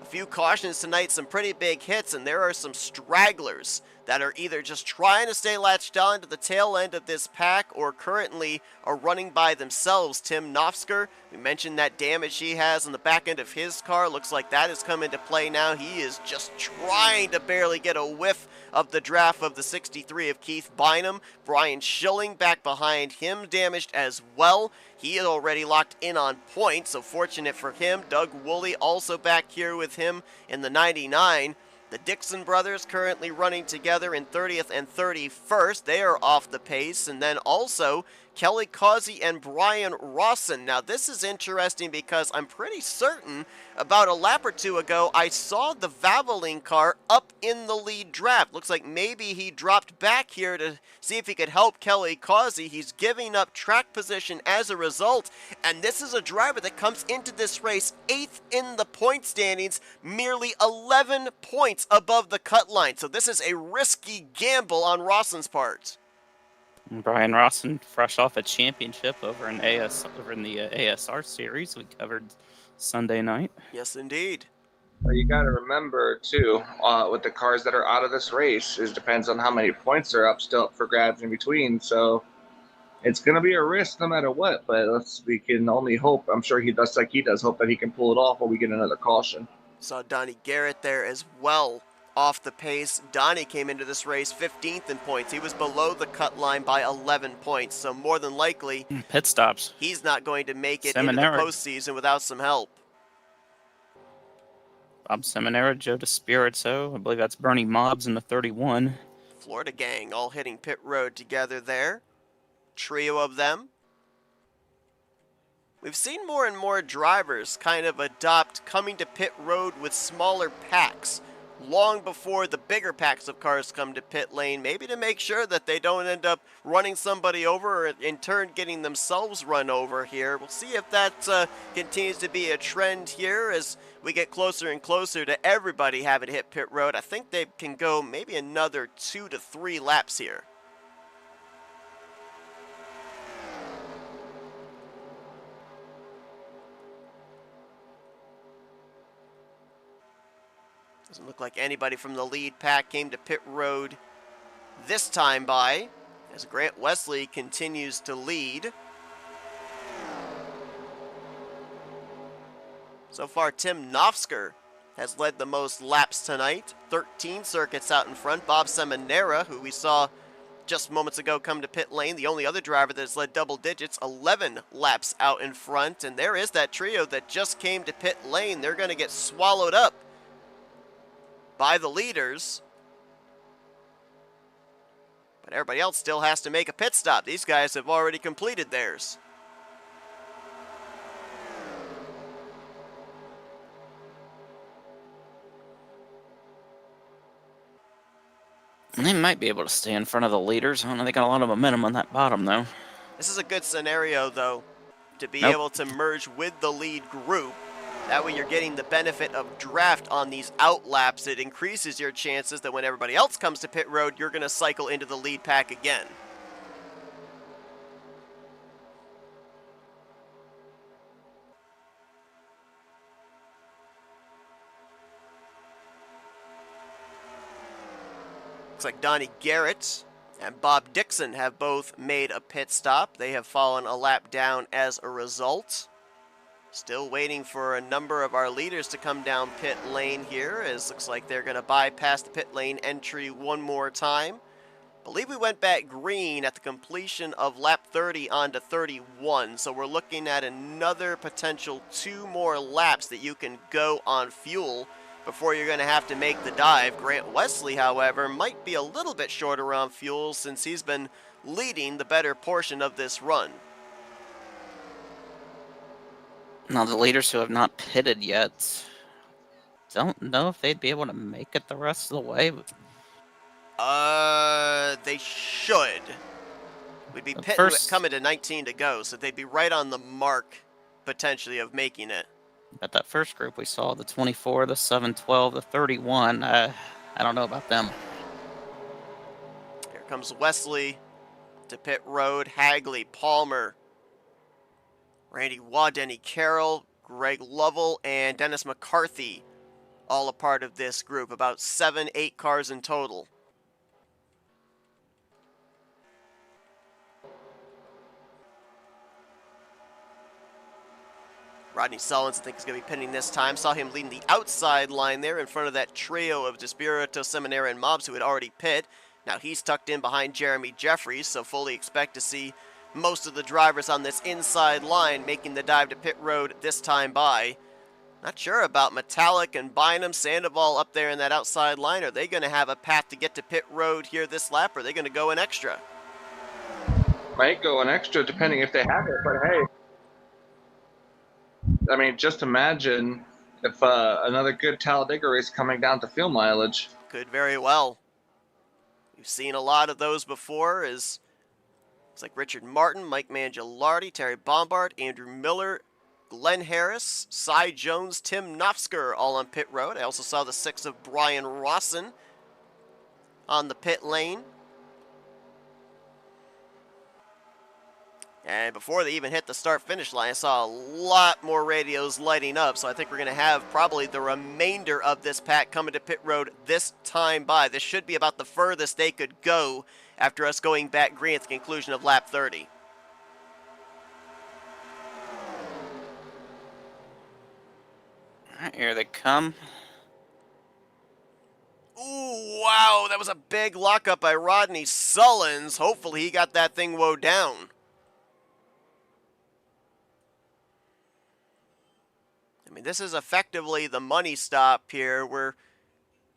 a few cautions tonight, some pretty big hits, and there are some stragglers that are either just trying to stay latched on to the tail end of this pack or currently are running by themselves. Tim Nofsker, we mentioned that damage he has on the back end of his car. Looks like that has come into play now. He is just trying to barely get a whiff of the draft of the 63 of Keith Bynum. Brian Schilling back behind him, damaged as well. He had already locked in on points, so fortunate for him. Doug Woolley also back here with him in the 99. The Dixon brothers currently running together in 30th and 31st. They are off the pace. And then also Kelly Causey and Brian Rawson. Now this is interesting because I'm pretty certain about a lap or two ago I saw the Valvoline car up in the lead draft. Looks like maybe he dropped back here to see if he could help Kelly Causey. He's giving up track position as a result. And this is a driver that comes into this race 8th in the point standings, merely 11 points above the cut line. So this is a risky gamble on Rawson's part. Brian Rawson, fresh off a championship over in the ASR series we covered Sunday night. Yes, indeed. Well, you got to remember too, with the cars that are out of this race, it depends on how many points are up still up for grabs in between. So It's going to be a risk no matter what, but we can only hope. I'm sure he does like he does, hope that he can pull it off while we get another caution. Saw Donnie Garrett there as well off the pace. Donnie came into this race 15th in points. He was below the cut line by 11 points, so more than likely Pit stops. he's not going to make it into the Seminara. postseason without some help. Bob Seminara, Joe DeSpirito. I believe that's Bernie Mobbs in the 31. Florida gang all hitting pit road together there. Trio of them. We've seen more and more drivers kind of adopt coming to pit road with smaller packs long before the bigger packs of cars come to pit lane, maybe to make sure that they don't end up running somebody over or in turn getting themselves run over here. We'll see if that continues to be a trend here as we get closer and closer to everybody having to hit pit road. I think they can go maybe another 2 to 3 laps here. Doesn't look like anybody from the lead pack came to pit road this time by, as Grant Wesley continues to lead. So far, Tim Nofsker has led the most laps tonight. 13 circuits out in front. Bob Seminara, who we saw just moments ago come to pit lane, the only other driver that's led double digits, 11 laps out in front. And there is that trio that just came to pit lane. They're going to get swallowed up by the leaders. But everybody else still has to make a pit stop. These guys have already completed theirs. They might be able to stay in front of the leaders. I don't know, they got a lot of momentum on that bottom, though. This is a good scenario, though, to be able to merge with the lead group. That way you're getting the benefit of draft on these out laps. It increases your chances that when everybody else comes to pit road, you're going to cycle into the lead pack again. Looks like Donnie Garrett and Bob Dixon have both made a pit stop. They have fallen a lap down as a result. Still waiting for a number of our leaders to come down pit lane here, as looks like they're going to bypass the pit lane entry one more time. Believe we went back green at the completion of lap 30 onto 31, so we're looking at another potential 2 more laps that you can go on fuel before you're going to have to make the dive. Grant Wesley, however, might be a little bit shorter on fuel since he's been leading the better portion of this run. Now, the leaders who have not pitted yet, don't know if they'd be able to make it the rest of the way. They should. We'd be pitting coming to 19 to go, so they'd be right on the mark, potentially, of making it. But that first group we saw, the 24, the 712, the 31, I don't know about them. Here comes Wesley to pit road. Hagley, Palmer, Randy Waugh, Denny Carroll, Greg Lovell, and Dennis McCarthy, all a part of this group. About 7-8 cars in total. Rodney Sullins, I think, is going to be pinning this time. Saw him leading the outside line there in front of that trio of DeSpirito, Seminara, and Mobbs who had already pit. Now he's tucked in behind Jeremy Jeffries, so fully expect to see most of the drivers on this inside line making the dive to pit road this time by. Not sure about Metallic and Bynum, Sandoval up there in that outside line. Are they going to have a path to get to pit road here this lap, or are they going to go an extra? Might go an extra depending if they have it, but hey. I mean, just imagine if another good Talladega race coming down to fuel mileage. Could very well. We've seen a lot of those before. It's like Richard Martin, Mike Mangialardi, Terry Bombard, Andrew Miller, Glenn Harris, Cy Jones, Tim Nofsker all on pit road. I also saw the 6 of Brian Rawson on the pit lane. And before they even hit the start-finish line, I saw a lot more radios lighting up, so I think we're going to have probably the remainder of this pack coming to pit road this time by. This should be about the furthest they could go after us going back green at the conclusion of lap 30. Alright, here they come. Ooh, wow, that was a big lockup by Rodney Sullins. Hopefully he got that thing woe down. I mean, this is effectively the money stop here. We're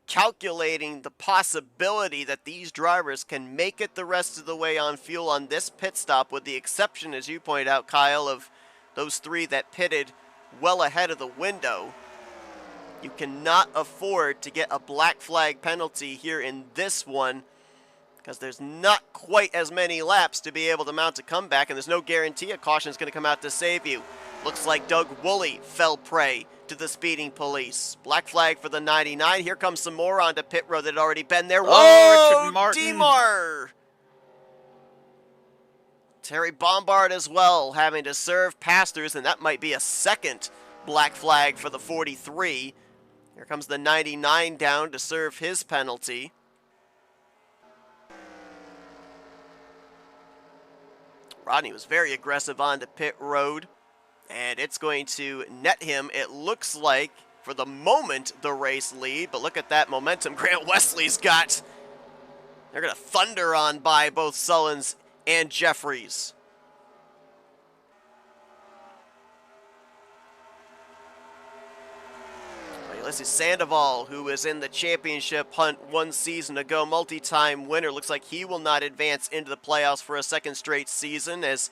calculating the possibility that these drivers can make it the rest of the way on fuel on this pit stop, with the exception, as you pointed out, Kyle, of those 3 that pitted well ahead of the window. You cannot afford to get a black flag penalty here in this one, because there's not quite as many laps to be able to mount a comeback, and there's no guarantee a caution is going to come out to save you. Looks like Doug Woolley fell prey to the speeding police. Black flag for the 99. Here comes some more onto pit road that had already been there. Oh, Whoa, Richard Martin. DeMar! Terry Bombard as well, having to serve pass-throughs, and that might be a second black flag for the 43. Here comes the 99 down to serve his penalty. Rodney was very aggressive onto pit road, and it's going to net him, it looks like, for the moment, the race lead. But look at that momentum Grant Wesley's got. They're going to thunder on by both Sullins and Jeffries. Ulysses Sandoval, who was in the championship hunt 1 season ago, multi-time winner, looks like he will not advance into the playoffs for a second straight season, as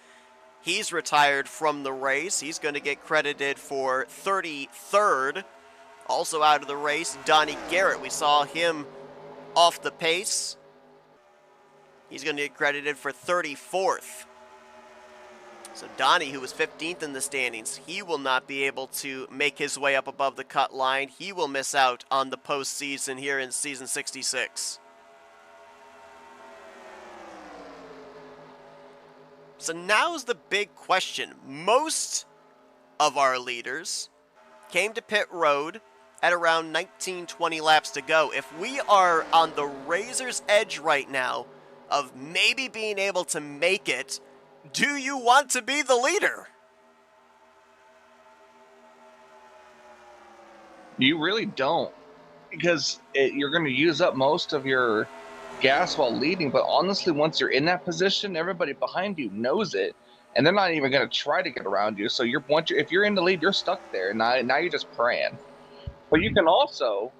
he's retired from the race. He's going to get credited for 33rd. Also out of the race, Donnie Garrett. We saw him off the pace. He's going to get credited for 34th. So Donnie, who was 15th in the standings, he will not be able to make his way up above the cut line. He will miss out on the postseason here in season 66. So now's the big question. Most of our leaders came to pit road at around 19-20 laps to go. If we are on the razor's edge right now of maybe being able to make it, do you want to be the leader? You really don't, because you're going to use up most of your gas while leading. But honestly, once you're in that position, everybody behind you knows it, and they're not even going to try to get around you. So if you're in the lead, you're stuck there. Now you're just praying. But you can also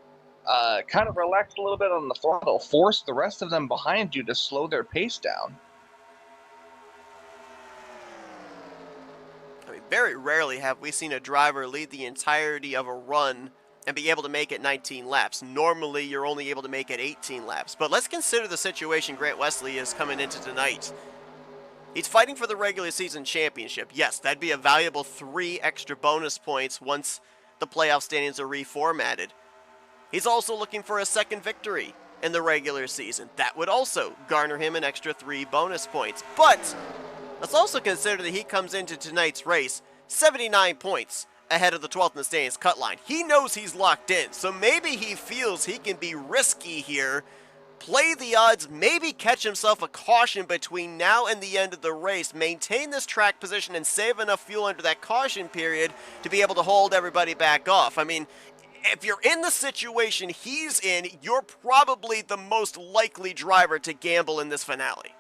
kind of relax a little bit on the throttle, force the rest of them behind you to slow their pace down. Very rarely have we seen a driver lead the entirety of a run and be able to make it 19 laps. Normally, you're only able to make it 18 laps. But let's consider the situation Grant Wesley is coming into tonight. He's fighting for the regular season championship. Yes, that'd be a valuable 3 extra bonus points once the playoff standings are reformatted. He's also looking for a second victory in the regular season. That would also garner him an extra 3 bonus points. But let's also consider that he comes into tonight's race 79 points ahead of the 12th in the standings cut line. He knows he's locked in, so maybe he feels he can be risky here, play the odds, maybe catch himself a caution between now and the end of the race, maintain this track position and save enough fuel under that caution period to be able to hold everybody back off. I mean, if you're in the situation he's in, you're probably the most likely driver to gamble in this finale.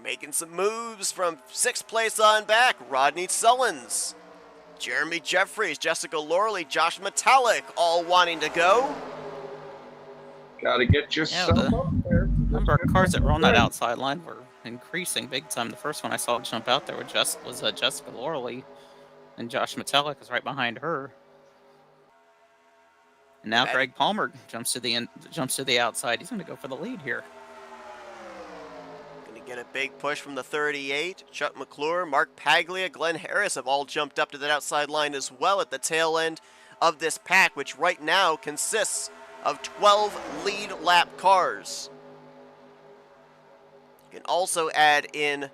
Making some moves from 6th place on back. Rodney Sullins, Jeremy Jeffries, Jessica Lorley, Josh Metallic, all wanting to go. Gotta get yourself up there. Number of cars that were on that outside line were increasing big time. The first one I saw jump out there was Jessica Lorley, and Josh Metallic is right behind her. And now Greg Palmer jumps to the outside. He's going to go for the lead here. Get a big push from the 38. Chuck McClure, Mark Paglia, Glenn Harris have all jumped up to that outside line as well at the tail end of this pack, which right now consists of 12 lead lap cars. You can also add in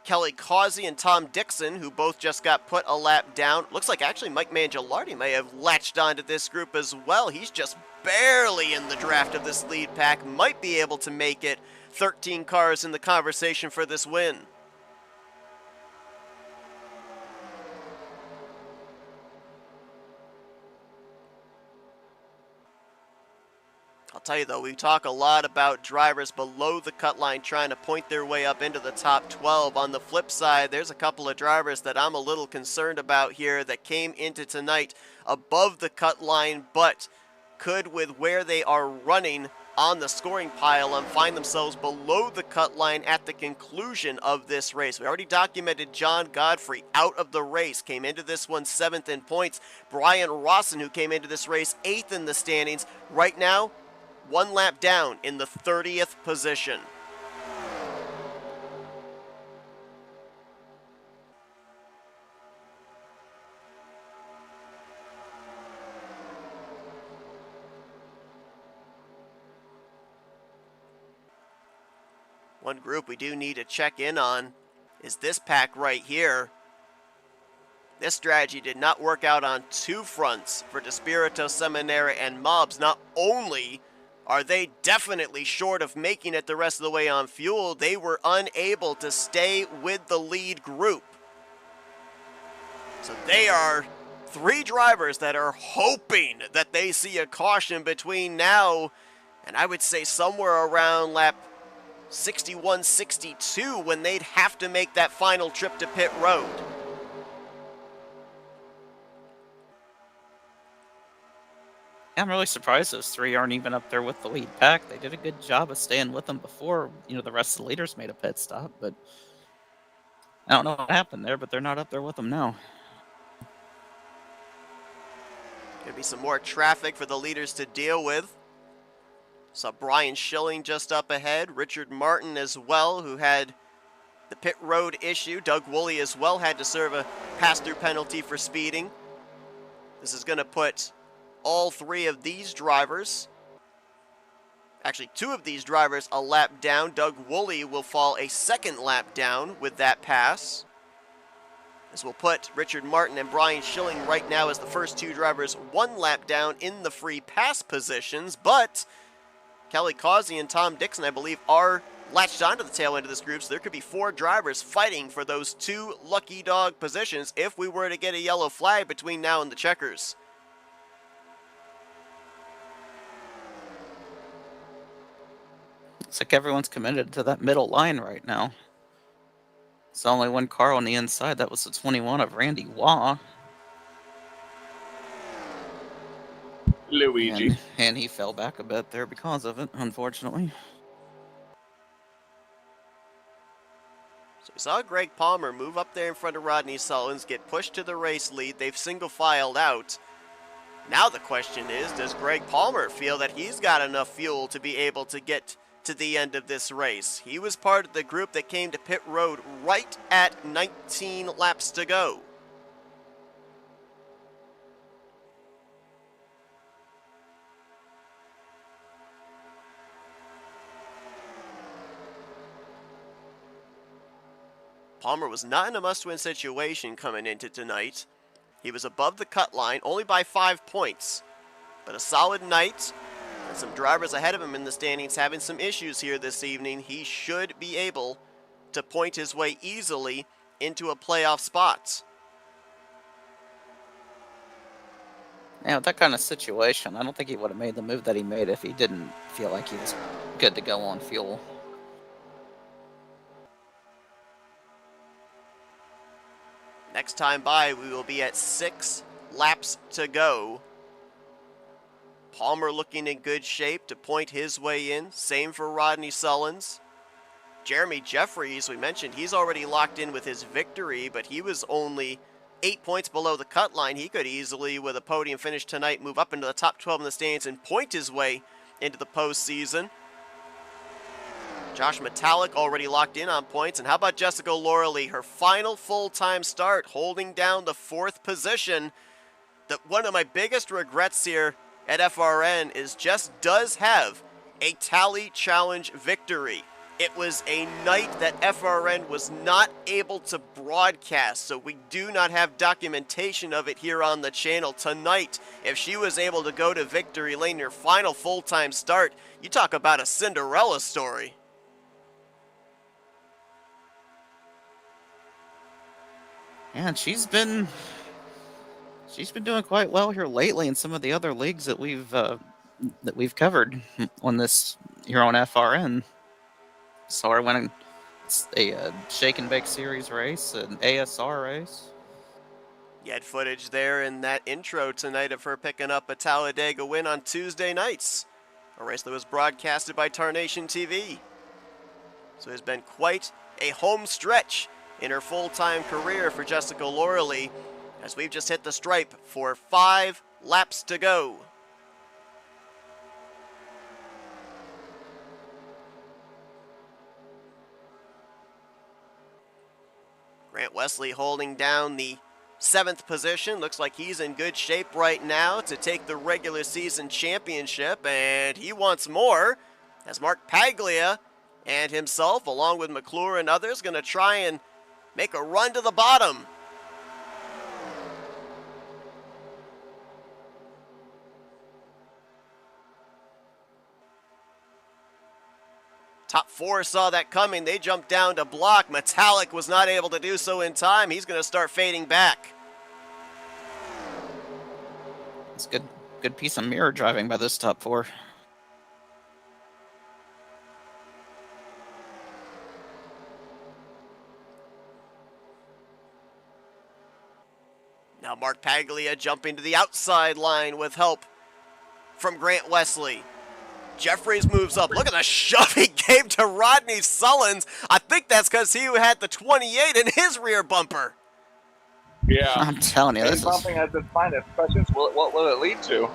Kelly Causey and Tom Dixon, who both just got put a lap down. Looks like actually Mike Mangialardi may have latched onto this group as well. He's just barely in the draft of this lead pack, might be able to make it 13 cars in the conversation for this win. I'll tell you though, we talk a lot about drivers below the cut line trying to point their way up into the top 12. On the flip side, there's a couple of drivers that I'm a little concerned about here that came into tonight above the cut line, but could, with where they are running on the scoring pile, find themselves below the cut line at the conclusion of this race. We already documented John Godfrey out of the race, came into this one 7th in points. Brian Rawson, who came into this race 8th in the standings, right now 1 lap down in the 30th position. One group we do need to check in on is this pack right here. This strategy did not work out on 2 fronts for Despirito, Seminara, and Mobs. Not only are they definitely short of making it the rest of the way on fuel, they were unable to stay with the lead group. So they are 3 drivers that are hoping that they see a caution between now and I would say somewhere around lap 61, 62 when they'd have to make that final trip to pit road. I'm really surprised those 3 aren't even up there with the lead pack. They did a good job of staying with them before, the rest of the leaders made a pit stop, but I don't know what happened there, but they're not up there with them now. Gonna be some more traffic for the leaders to deal with. Saw Brian Schilling just up ahead, Richard Martin as well, who had the pit road issue. Doug Woolley as well had to serve a pass-through penalty for speeding. This is gonna put all 3 of these drivers, actually 2 of these drivers, a lap down. Doug Woolley will fall a 2nd lap down with that pass. This will put Richard Martin and Brian Schilling right now as the first 2 drivers 1 lap down in the free pass positions, but Kelly Causey and Tom Dixon, I believe, are latched onto the tail end of this group, so there could be 4 drivers fighting for those 2 lucky dog positions if we were to get a yellow flag between now and the checkers. Looks like everyone's committed to that middle line right now. It's only 1 car on the inside. That was the 21 of Randy Waugh. Luigi. And he fell back a bit there because of it, unfortunately. So we saw Greg Palmer move up there in front of Rodney Sullins, get pushed to the race lead. They've single-filed out. Now the question is, does Greg Palmer feel that he's got enough fuel to be able to get to the end of this race? He was part of the group that came to pit road right at 19 laps to go. Palmer was not in a must-win situation coming into tonight. He was above the cut line, only by 5 points. But a solid night, and some drivers ahead of him in the standings having some issues here this evening. He should be able to point his way easily into a playoff spot. Now, with that kind of situation, I don't think he would have made the move that he made if he didn't feel like he was good to go on fuel. Next time by, we will be at 6 laps to go. Palmer looking in good shape to point his way in. Same for Rodney Sullins. Jeremy Jeffries, we mentioned, he's already locked in with his victory, but he was only 8 points below the cut line. He could easily, with a podium finish tonight, move up into the top 12 in the standings and point his way into the postseason. Josh Metallic already locked in on points. And how about Jessica Loralee? Her final full-time start, holding down the 4th position. One of my biggest regrets here at FRN is Jess does have a Tally Challenge victory. It was a night that FRN was not able to broadcast, so we do not have documentation of it here on the channel. Tonight, if she was able to go to victory lane, her final full-time start, you talk about a Cinderella story. Yeah, and she's been doing quite well here lately in some of the other leagues that we've covered on this here on FRN. Saw her winning a Shake and Bake Series race, an ASR race. You had footage there in that intro tonight of her picking up a Talladega win on Tuesday nights, a race that was broadcasted by Tarnation TV. So it's been quite a home stretch in her full-time career for Jessica Loralee, as we've just hit the stripe for 5 laps to go. Grant Wesley holding down the 7th position. Looks like he's in good shape right now to take the regular season championship, and he wants more, as Mark Paglia and himself, along with McClure and others, going to try and make a run to the bottom. Top 4 saw that coming. They jumped down to block. Metallic was not able to do so in time. He's going to start fading back. It's good piece of mirror driving by this top 4. Now Mark Paglia jumping to the outside line with help from Grant Wesley. Jeffries moves up. Look at the shove he gave to Rodney Sullins. I think that's because he had the 28 in his rear bumper. Yeah. I'm telling you, this is... Bumping has its finest. Questions, what will it lead to?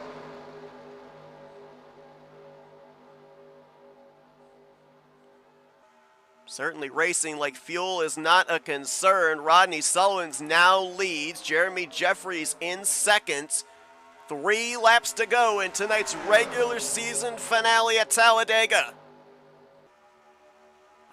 Certainly racing like fuel is not a concern. Rodney Sullins now leads. Jeremy Jeffries in second. 3 laps to go in tonight's regular season finale at Talladega.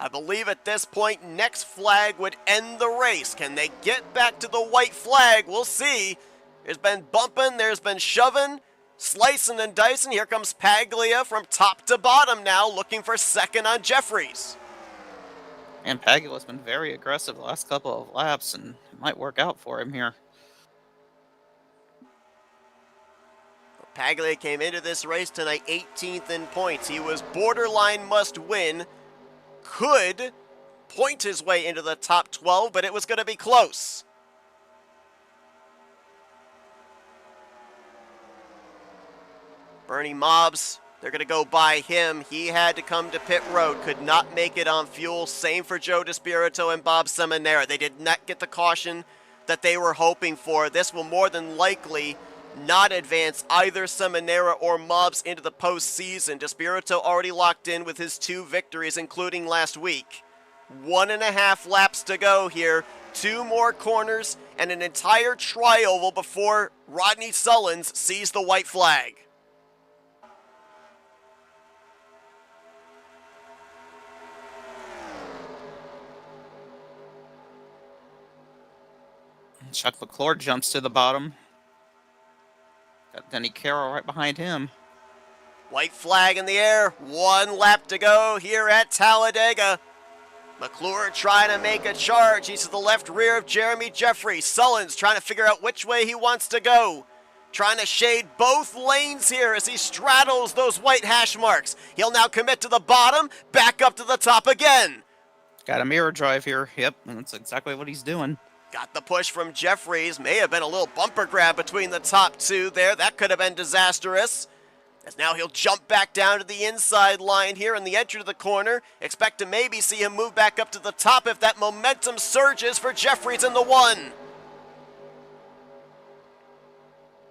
I believe at this point, next flag would end the race. Can they get back to the white flag? We'll see. There's been bumping, there's been shoving, slicing and dicing. Here comes Paglia from top to bottom now, looking for second on Jeffries. And Paglia's been very aggressive the last couple of laps, and it might work out for him here. Paglia came into this race tonight 18th in points. He was borderline must win. Could point his way into the top 12, but it was going to be close. Bernie Mobbs, they're going to go by him. He had to come to pit road, could not make it on fuel. Same for Joe DeSpirito and Bob Seminara. They did not get the caution that they were hoping for. This will more than likely not advance either Seminara or Mobbs into the postseason. DeSpirito already locked in with his 2 victories, including last week. 1.5 laps to go here. 2 more corners and an entire tri-oval before Rodney Sullins sees the white flag. Chuck McClure jumps to the bottom. Got Denny Carroll right behind him. White flag in the air. 1 lap to go here at Talladega. McClure trying to make a charge. He's to the left rear of Jeremy Jeffries. Sullins trying to figure out which way he wants to go. Trying to shade both lanes here as he straddles those white hash marks. He'll now commit to the bottom, back up to the top again. Got a mirror drive here. Yep, and that's exactly what he's doing. Got the push from Jeffries. May have been a little bumper grab between the top 2 there. That could have been disastrous. As now he'll jump back down to the inside line here in the entry to the corner. Expect to maybe see him move back up to the top if that momentum surges for Jeffries in the 1.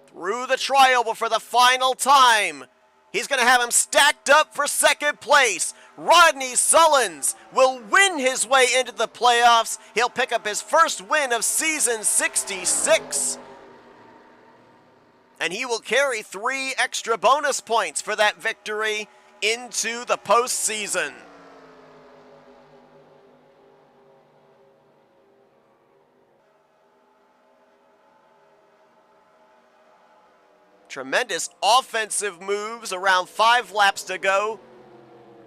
Through the tri-oval for the final time. He's going to have him stacked up for second place. Rodney Sullins will win his way into the playoffs. He'll pick up his first win of season 66. And he will carry 3 extra bonus points for that victory into the postseason. Tremendous offensive moves around 5 laps to go.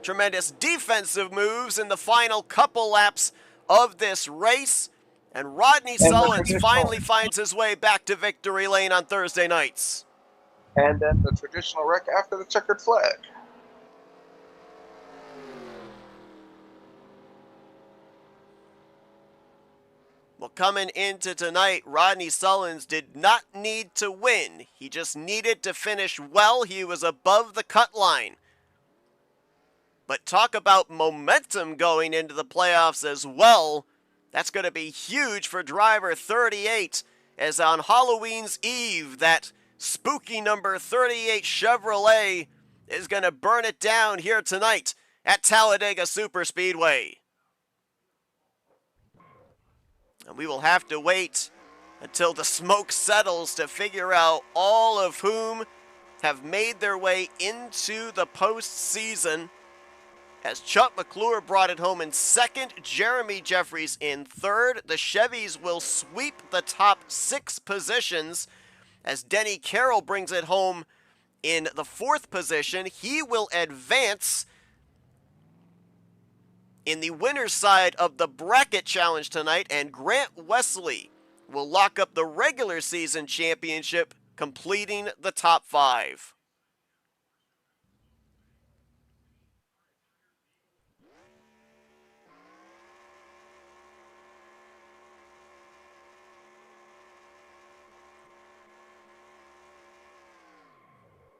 Tremendous defensive moves in the final couple laps of this race. And Rodney Sullins finally finds his way back to victory lane on Thursday nights. And then the traditional wreck after the checkered flag. Well, coming into tonight, Rodney Sullins did not need to win. He just needed to finish well. He was above the cut line. But talk about momentum going into the playoffs as well. That's going to be huge for driver 38, as on Halloween's Eve, that spooky number 38 Chevrolet is going to burn it down here tonight at Talladega Superspeedway. And we will have to wait until the smoke settles to figure out all of whom have made their way into the postseason. As Chuck McClure brought it home in second, Jeremy Jeffries in third. The Chevys will sweep the top 6 positions as Denny Carroll brings it home in the 4th position. He will advance in the winner's side of the bracket challenge tonight, and Grant Wesley will lock up the regular season championship, completing the top 5.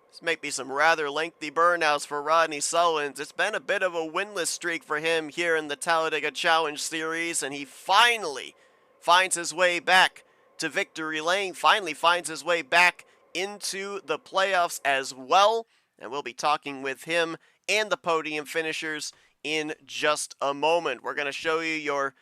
This might be some rather lengthy burnouts for Rodney Sullins. It's been a bit of a winless streak for him here in the Talladega Challenge Series, and he finally finds his way back to victory lane, finally finds his way back into the playoffs as well. And we'll be talking with him and the podium finishers in just a moment. We're going to show you your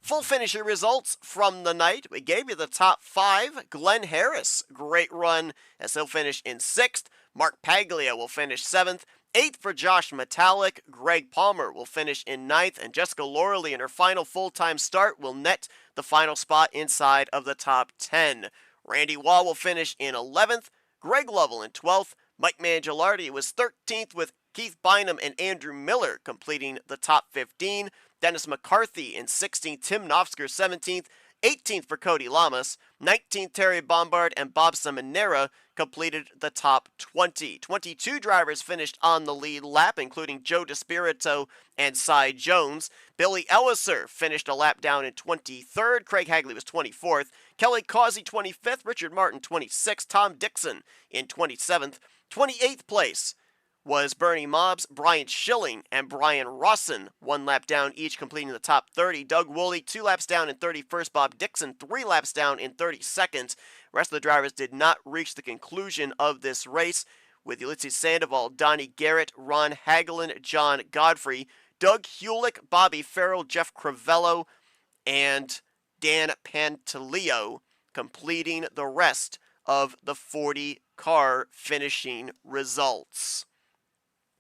full finisher results from the night. We gave you the top 5. Glenn Harris, great run as he'll finish in 6th. Mark Paglia will finish 7th. 8th for Josh Metallic. Greg Palmer will finish in 9th. And Jessica Lorley in her final full-time start will net the final spot inside of the top 10. Randy Wall will finish in 11th. Greg Lovell in 12th. Mike Mangialardi was 13th with Keith Bynum and Andrew Miller completing the top 15. Dennis McCarthy in 16th. Tim Nofsker 17th. 18th for Cody Lamas. 19th Terry Bombard and Bob Seminara completed the top 20. 22 drivers finished on the lead lap, including Joe DeSpirito and Cy Jones. Billy Elliser finished a lap down in 23rd. Craig Hagley was 24th. Kelly Causey 25th. Richard Martin 26th. Tom Dixon in 27th. 28th place was Bernie Mobbs, Brian Schilling, and Brian Rawson, 1 lap down each, completing the top 30. Doug Woolley, 2 laps down in 31st. Bob Dixon, 3 laps down in 32nd. The rest of the drivers did not reach the conclusion of this race, with Ulysses Sandoval, Donnie Garrett, Ron Hagelin, John Godfrey, Doug Hewlick, Bobby Farrell, Jeff Crivello, and Dan Pantaleo completing the rest of the 40-car finishing results.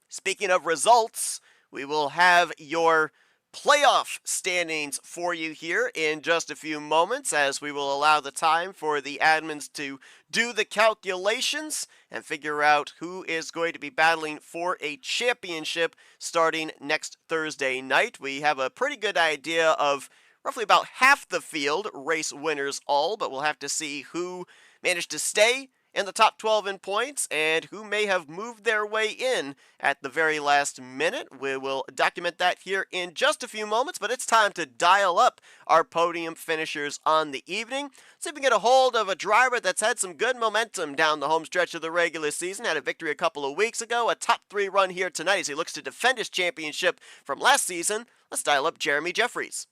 Speaking of results, we will have your playoff standings for you here in just a few moments, as we will allow the time for the admins to do the calculations and figure out who is going to be battling for a championship starting next Thursday night. We have a pretty good idea of roughly about half the field, race winners all, but we'll have to see who managed to stay in the top 12 in points and who may have moved their way in at the very last minute. We will document that here in just a few moments, but it's time to dial up our podium finishers on the evening. See if we can get a hold of a driver that's had some good momentum down the home stretch of the regular season. Had a victory a couple of weeks ago, a top 3 run here tonight as he looks to defend his championship from last season. Let's dial up Jeremy Jeffries.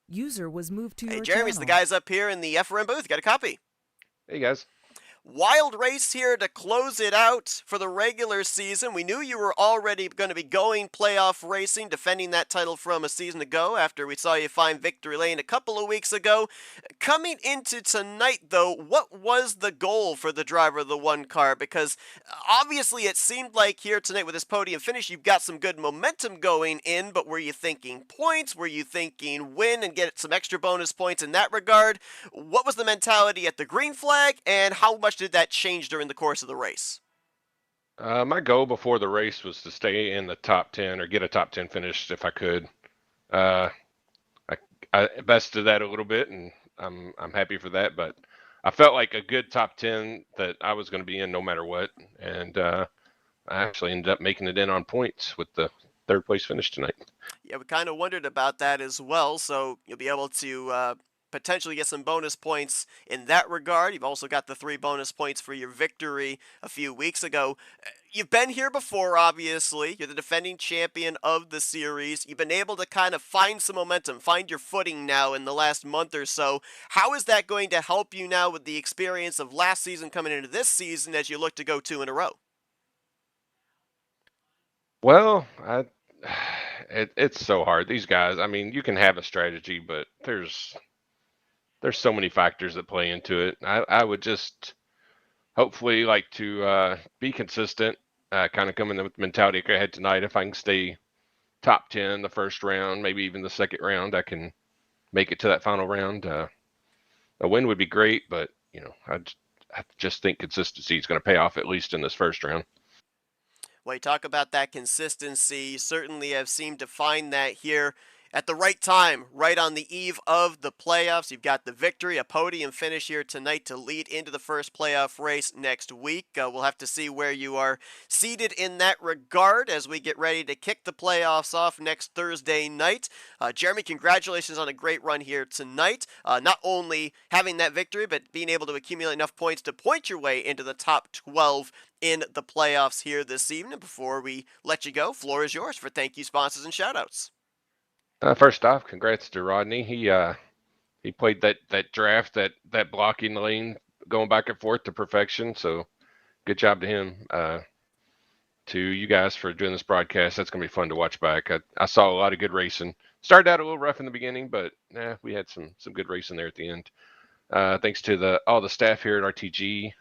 User was moved to your Hey, Jeremy's channel. the guys up here in the FRM booth. Got a copy? Hey guys. Wild race here to close it out for the regular season. We knew you were already going to be going playoff racing, defending that title from a season ago after we saw you find victory lane a couple of weeks ago. Coming into tonight, though, what was the goal for the driver of the 1 car? Because obviously it seemed like here tonight with this podium finish, you've got some good momentum going in, but were you thinking points? Were you thinking win and get some extra bonus points in that regard? What was the mentality at the green flag, and how much much did that change during the course of the race? My goal before the race was to stay in the top 10 or get a top 10 finish if I could. Uh, I bested that a little bit, and I'm happy for that. But I felt like a good top 10 that I was going to be in no matter what, and I actually ended up making it in on points with the third place finish tonight. Yeah, we kind of wondered about that as well, so you'll be able to potentially get some bonus points in that regard. You've also got the 3 bonus points for your victory a few weeks ago. You've been here before, obviously. You're the defending champion of the series. You've been able to kind of find some momentum, find your footing now in the last month or so. How is that going to help you now with the experience of last season coming into this season as you look to go 2 in a row? Well, it's so hard. These guys, I mean, you can have a strategy, but there's so many factors that play into it. I would just hopefully like to be consistent, kind of come in with the mentality I had tonight. If I can stay top 10 the first round, maybe even the second round, I can make it to that final round. A win would be great, but I just think consistency is going to pay off at least in this first round. Well, you talk about that consistency. You certainly have seemed to find that here at the right time, right on the eve of the playoffs. You've got the victory, a podium finish here tonight to lead into the first playoff race next week. We'll have to see where you are seated in that regard as we get ready to kick the playoffs off next Thursday night. Jeremy, congratulations on a great run here tonight. Not only having that victory, but being able to accumulate enough points to point your way into the top 12 in the playoffs here this evening. Before we let you go, floor is yours for thank you, sponsors, and shoutouts. First off, congrats to Rodney. He played that draft, that blocking lane, going back and forth to perfection. So good job to him. To you guys for doing this broadcast. That's gonna be fun to watch back. I saw a lot of good racing. Started out a little rough in the beginning, but we had some good racing there at the end. Thanks to all the staff here at RTG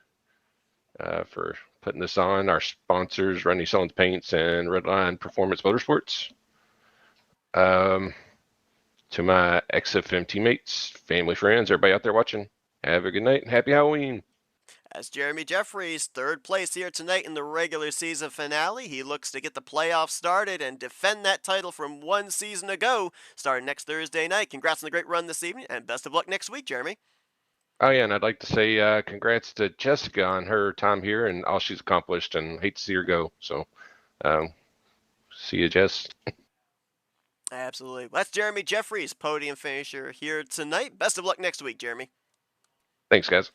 for putting this on. Our sponsors, Runny Solons Paints and Redline Performance Motorsports. To my XFM teammates, family, friends, everybody out there watching, have a good night and happy Halloween. As Jeremy Jeffries, third place here tonight in the regular season finale. He looks to get the playoffs started and defend that title from 1 season ago, starting next Thursday night. Congrats on the great run this evening, and best of luck next week, Jeremy. Oh yeah, and I'd like to say congrats to Jessica on her time here and all she's accomplished, and hate to see her go. So, see you, Jess. Absolutely. That's Jeremy Jeffries, podium finisher here tonight. Best of luck next week, Jeremy. Thanks, guys.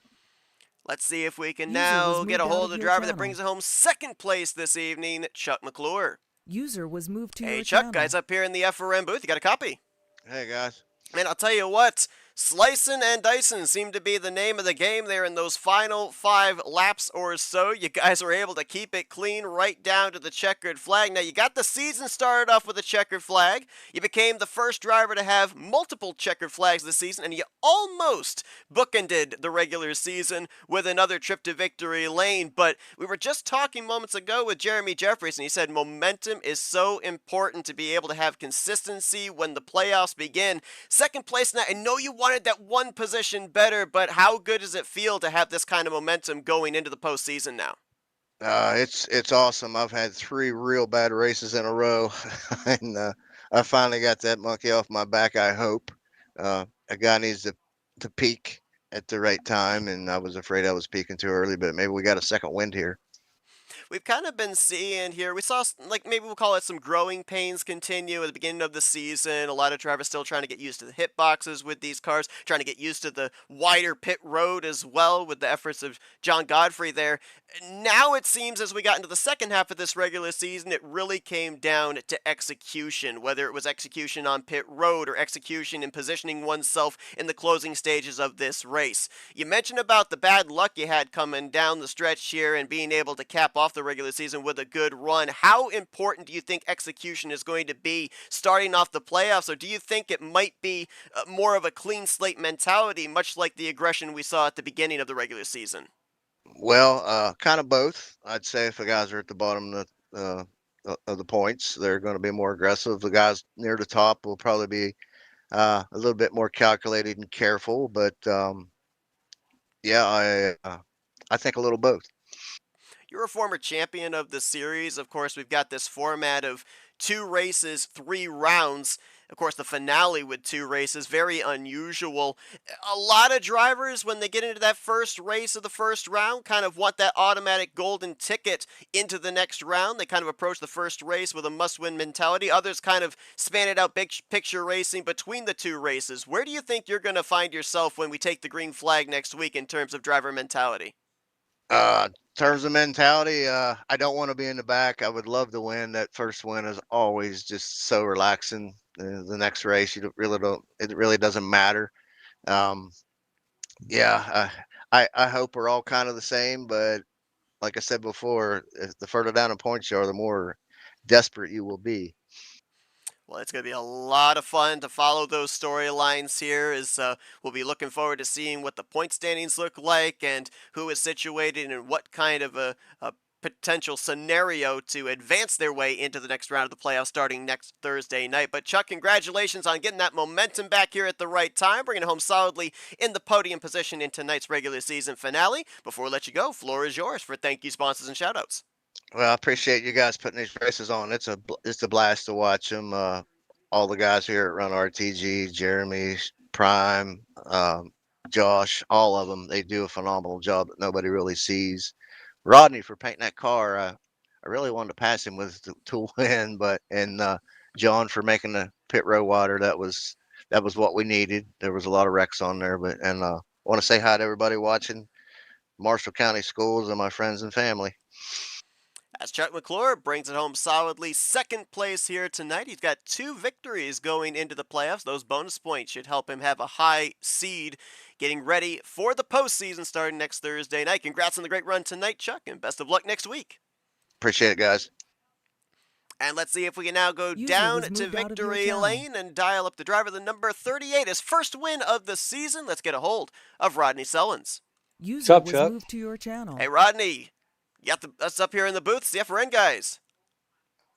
Let's see if we can User now was get a moved hold out of the of your driver that channel. brings it home second place this evening, Chuck McClure. User was moved to Hey, your Chuck, channel. guys up here in the FRM booth. You got a copy? Hey, guys. Man, I'll tell you what, slicing and dicing seem to be the name of the game there in those final 5 laps or so. You guys were able to keep it clean right down to the checkered flag. Now, you got the season started off with a checkered flag. You became the first driver to have multiple checkered flags this season, and you almost bookended the regular season with another trip to victory lane. But we were just talking moments ago with Jeremy Jeffries, and he said momentum is so important to be able to have consistency when the playoffs begin. Second place now, I know you wanted that one position better, but how good does it feel to have this kind of momentum going into the postseason now? It's awesome. I've had 3 real bad races in a row, and I finally got that monkey off my back, I hope. A guy needs to peak at the right time, and I was afraid I was peaking too early, but maybe we got a second wind here. We've kind of been seeing here, we saw, like, maybe we'll call it some growing pains continue at the beginning of the season. A lot of drivers still trying to get used to the hit boxes with these cars, trying to get used to the wider pit road as well with the efforts of John Godfrey there. Now it seems as we got into the second half of this regular season, it really came down to execution, whether it was execution on pit road or execution in positioning oneself in the closing stages of this race. You mentioned about the bad luck you had coming down the stretch here and being able to cap off the regular season with a good run. How important do you think execution is going to be starting off the playoffs, or do you think it might be more of a clean slate mentality, much like the aggression we saw at the beginning of the regular season? Well, kind of both. I'd say if the guys are at the bottom of the points, they're going to be more aggressive. The guys near the top will probably be a little bit more calculated and careful. But yeah, I think a little both. You're a former champion of the series. Of course, we've got this format of 2 races, 3 rounds. Of course, the finale with 2 races, very unusual. A lot of drivers, when they get into that first race of the first round, kind of want that automatic golden ticket into the next round. They kind of approach the first race with a must-win mentality. Others kind of span it out, big picture racing between the 2 races. Where do you think you're going to find yourself when we take the green flag next week in terms of driver mentality? Terms of mentality, I don't want to be in the back. I would love to win. That first win is always just so relaxing. The next race, really don't. It really doesn't matter. Um, yeah, I hope we're all kind of the same, but like I said before, the further down the points you are, the more desperate you will be. Well, it's going to be a lot of fun to follow those storylines here as we'll be looking forward to seeing what the point standings look like and who is situated in what kind of a potential scenario to advance their way into the next round of the playoffs starting next Thursday night. But Chuck, congratulations on getting that momentum back here at the right time, bringing it home solidly in the podium position in tonight's regular season finale. Before we let you go, floor is yours for thank you, sponsors, and shoutouts. Well, I appreciate you guys putting these races on. It's a blast to watch them. All the guys here at Run RTG, Jeremy, Prime, Josh, all of them, they do a phenomenal job that nobody really sees. Rodney for painting that car. I really wanted to pass him with to win, but and John for making the pit row water. That was what we needed. There was a lot of wrecks on there, but and I want to say hi to everybody watching Marshall County Schools and my friends and family. As Chuck McClure brings it home solidly, second place here tonight. He's got 2 victories going into the playoffs. Those bonus points should help him have a high seed getting ready for the postseason starting next Thursday night. Congrats on the great run tonight, Chuck, and best of luck next week. Appreciate it, guys. And let's see if we can now go User down was to moved out of your victory channel. lane and dial up the driver, the number 38, his first win of the season. Let's get a hold of Rodney Sellens. User up, was Chuck? moved to your channel. Hey, Rodney, you got us up here in the booth, the FRN guys.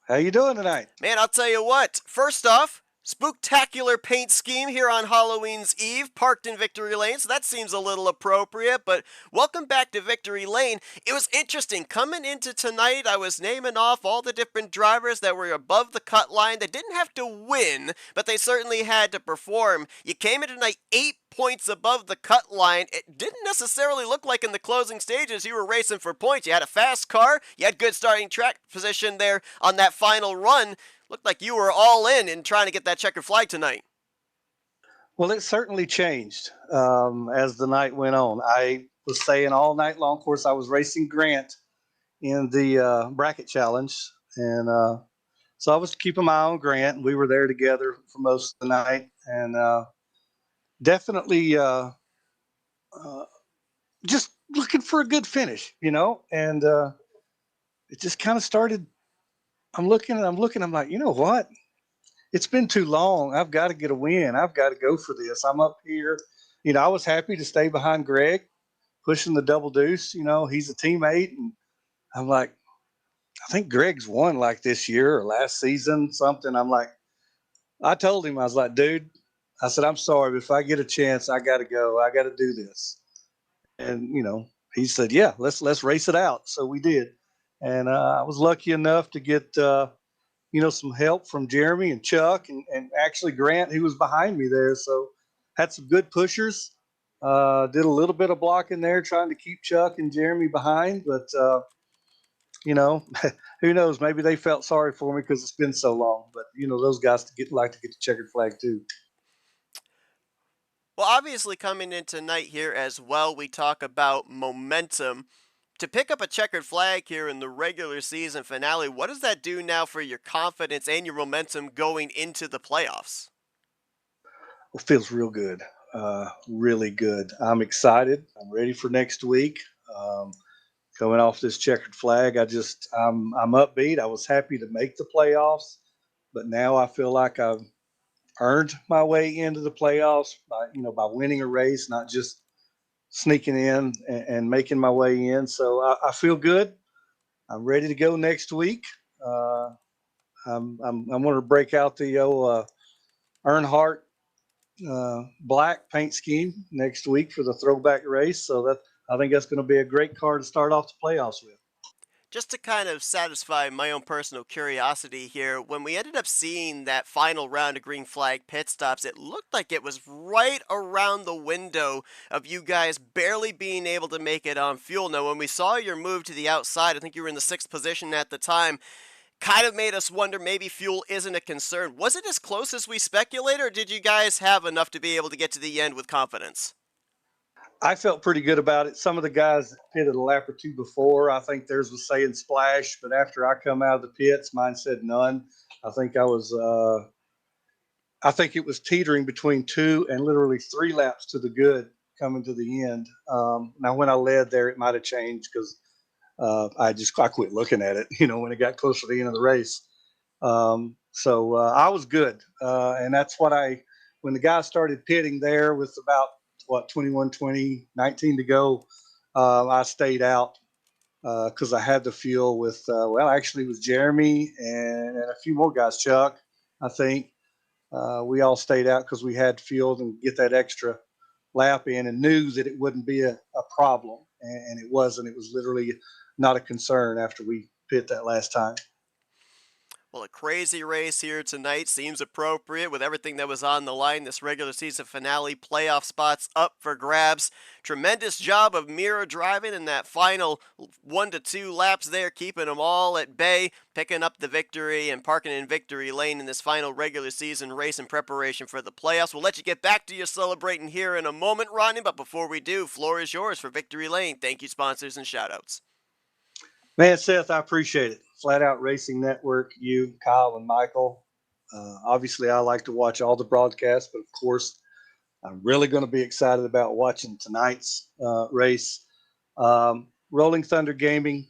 How you doing tonight? Man, I'll tell you what. First off, spooktacular paint scheme here on Halloween's Eve, parked in Victory Lane, so that seems a little appropriate, but welcome back to Victory Lane. It was interesting. Coming into tonight, I was naming off all the different drivers that were above the cut line. They didn't have to win, but they certainly had to perform. You came in tonight 8 points above the cut line. It didn't necessarily look like in the closing stages you were racing for points. You had a fast car, you had good starting track position there on that final run. Looked like you were all in trying to get that checkered flag tonight. Well, it certainly changed as the night went on. I was saying all night long. Of course, I was racing Grant in the bracket challenge, and so I was keeping my eye on Grant. We were there together for most of the night, and definitely just looking for a good finish, you know. And it just kind of started. I'm looking. I'm like, you know what? It's been too long. I've got to get a win. I've got to go for this. I'm up here. You know, I was happy to stay behind Greg, pushing the double deuce. You know, he's a teammate. And I'm like, I think Greg's won like this year or last season, something. I'm like, I told him, I was like, dude, I said, I'm sorry, but if I get a chance, I got to go. I got to do this. And, you know, he said, yeah, let's race it out. So we did. And I was lucky enough to get, you know, some help from Jeremy and Chuck and actually Grant, who was behind me there. So had some good pushers. Did a little bit of blocking there, trying to keep Chuck and Jeremy behind. But, you know, who knows? Maybe they felt sorry for me because it's been so long. But, you know, those guys like to get the checkered flag too. Well, obviously coming in tonight here as well, we talk about momentum. To pick up a checkered flag here in the regular season finale, what does that do now for your confidence and your momentum going into the playoffs? Well, feels real good. Really good. I'm excited. I'm ready for next week. Coming off this checkered flag, I'm upbeat. I was happy to make the playoffs, but now I feel like I've earned my way into the playoffs by winning a race, not just sneaking in and making my way in. So I feel good. I'm ready to go next week. I'm going to break out the Earnhardt black paint scheme next week for the throwback race. So I think that's going to be a great car to start off the playoffs with. Just to kind of satisfy my own personal curiosity here, when we ended up seeing that final round of green flag pit stops, it looked like it was right around the window of you guys barely being able to make it on fuel. Now, when we saw your move to the outside, I think you were in the 6th position at the time, kind of made us wonder maybe fuel isn't a concern. Was it as close as we speculated, or did you guys have enough to be able to get to the end with confidence? I felt pretty good about it. Some of the guys that pitted a lap or two before, I think theirs was saying splash, but after I come out of the pits, mine said none. I think I think it was teetering between 2 and literally 3 laps to the good coming to the end. Now, when I led there, it might have changed because I quit looking at it, when it got closer to the end of the race. So I was good. And that's when the guy started pitting there with about 21, 20, 19 to go, I stayed out because I had to fuel with, actually it was Jeremy and a few more guys, Chuck, I think. We all stayed out because we had to fuel and get that extra lap in and knew that it wouldn't be a problem. And it wasn't. It was literally not a concern after we pit that last time. Well, a crazy race here tonight seems appropriate with everything that was on the line. This regular season finale, playoff spots up for grabs. Tremendous job of mirror driving in that final 1 to 2 laps there, keeping them all at bay, picking up the victory and parking in victory lane in this final regular season race in preparation for the playoffs. We'll let you get back to your celebrating here in a moment, Ronnie, but before we do, floor is yours for victory lane. Thank you, sponsors and shoutouts. Man, Seth, I appreciate it. Flatout Racing Network, you, Kyle, and Michael. Obviously, I like to watch all the broadcasts, but of course, I'm really going to be excited about watching tonight's race. Rolling Thunder Gaming.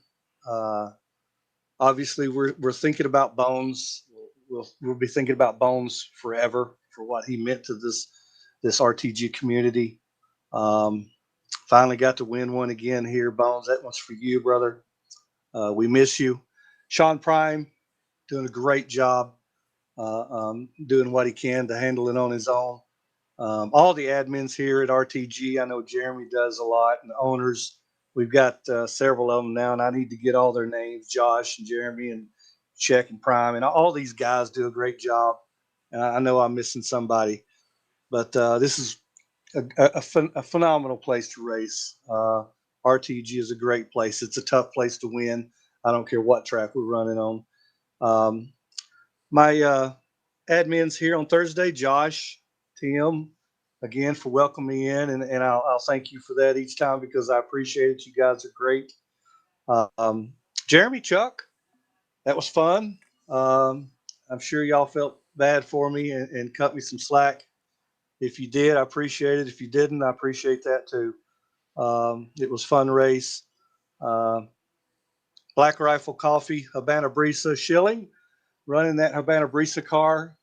Obviously, we're thinking about Bones. We'll be thinking about Bones forever for what he meant to this RTG community. Finally got to win one again here, Bones. That one's for you, brother. We miss you. Sean Prime doing a great job doing what he can to handle it on his own. All the admins here at RTG, I know Jeremy does a lot, and the owners. We've got several of them now, and I need to get all their names, Josh and Jeremy and Check and Prime, and all these guys do a great job. And I know I'm missing somebody, but this is a phenomenal place to race. RTG is a great place. It's a tough place to win. I don't care what track we're running on. My admins here on Thursday, Josh, Tim, again for welcoming me in, and I'll thank you for that each time because I appreciate it. You guys are great. Jeremy, Chuck, that was fun. I'm sure y'all felt bad for me and cut me some slack. If you did, I appreciate it. If you didn't, I appreciate that too. It was fun race. Black Rifle Coffee, Habana Brisa Schilling, running that Habana Brisa car.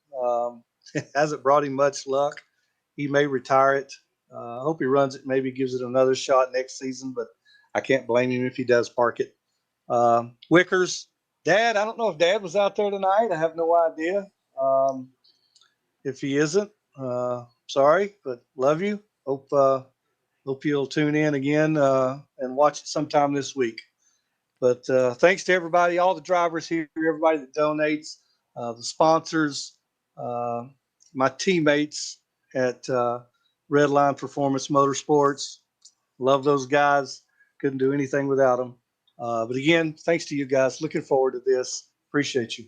Hasn't brought him much luck. He may retire it. I hope he runs it, maybe gives it another shot next season, but I can't blame him if he does park it. Wickers, Dad, I don't know if Dad was out there tonight. I have no idea. If he isn't, sorry, but love you. Hope you'll tune in again and watch it sometime this week. But thanks to everybody, all the drivers here, everybody that donates, the sponsors, my teammates at Redline Performance Motorsports. Love those guys. Couldn't do anything without them. But again, thanks to you guys. Looking forward to this. Appreciate you.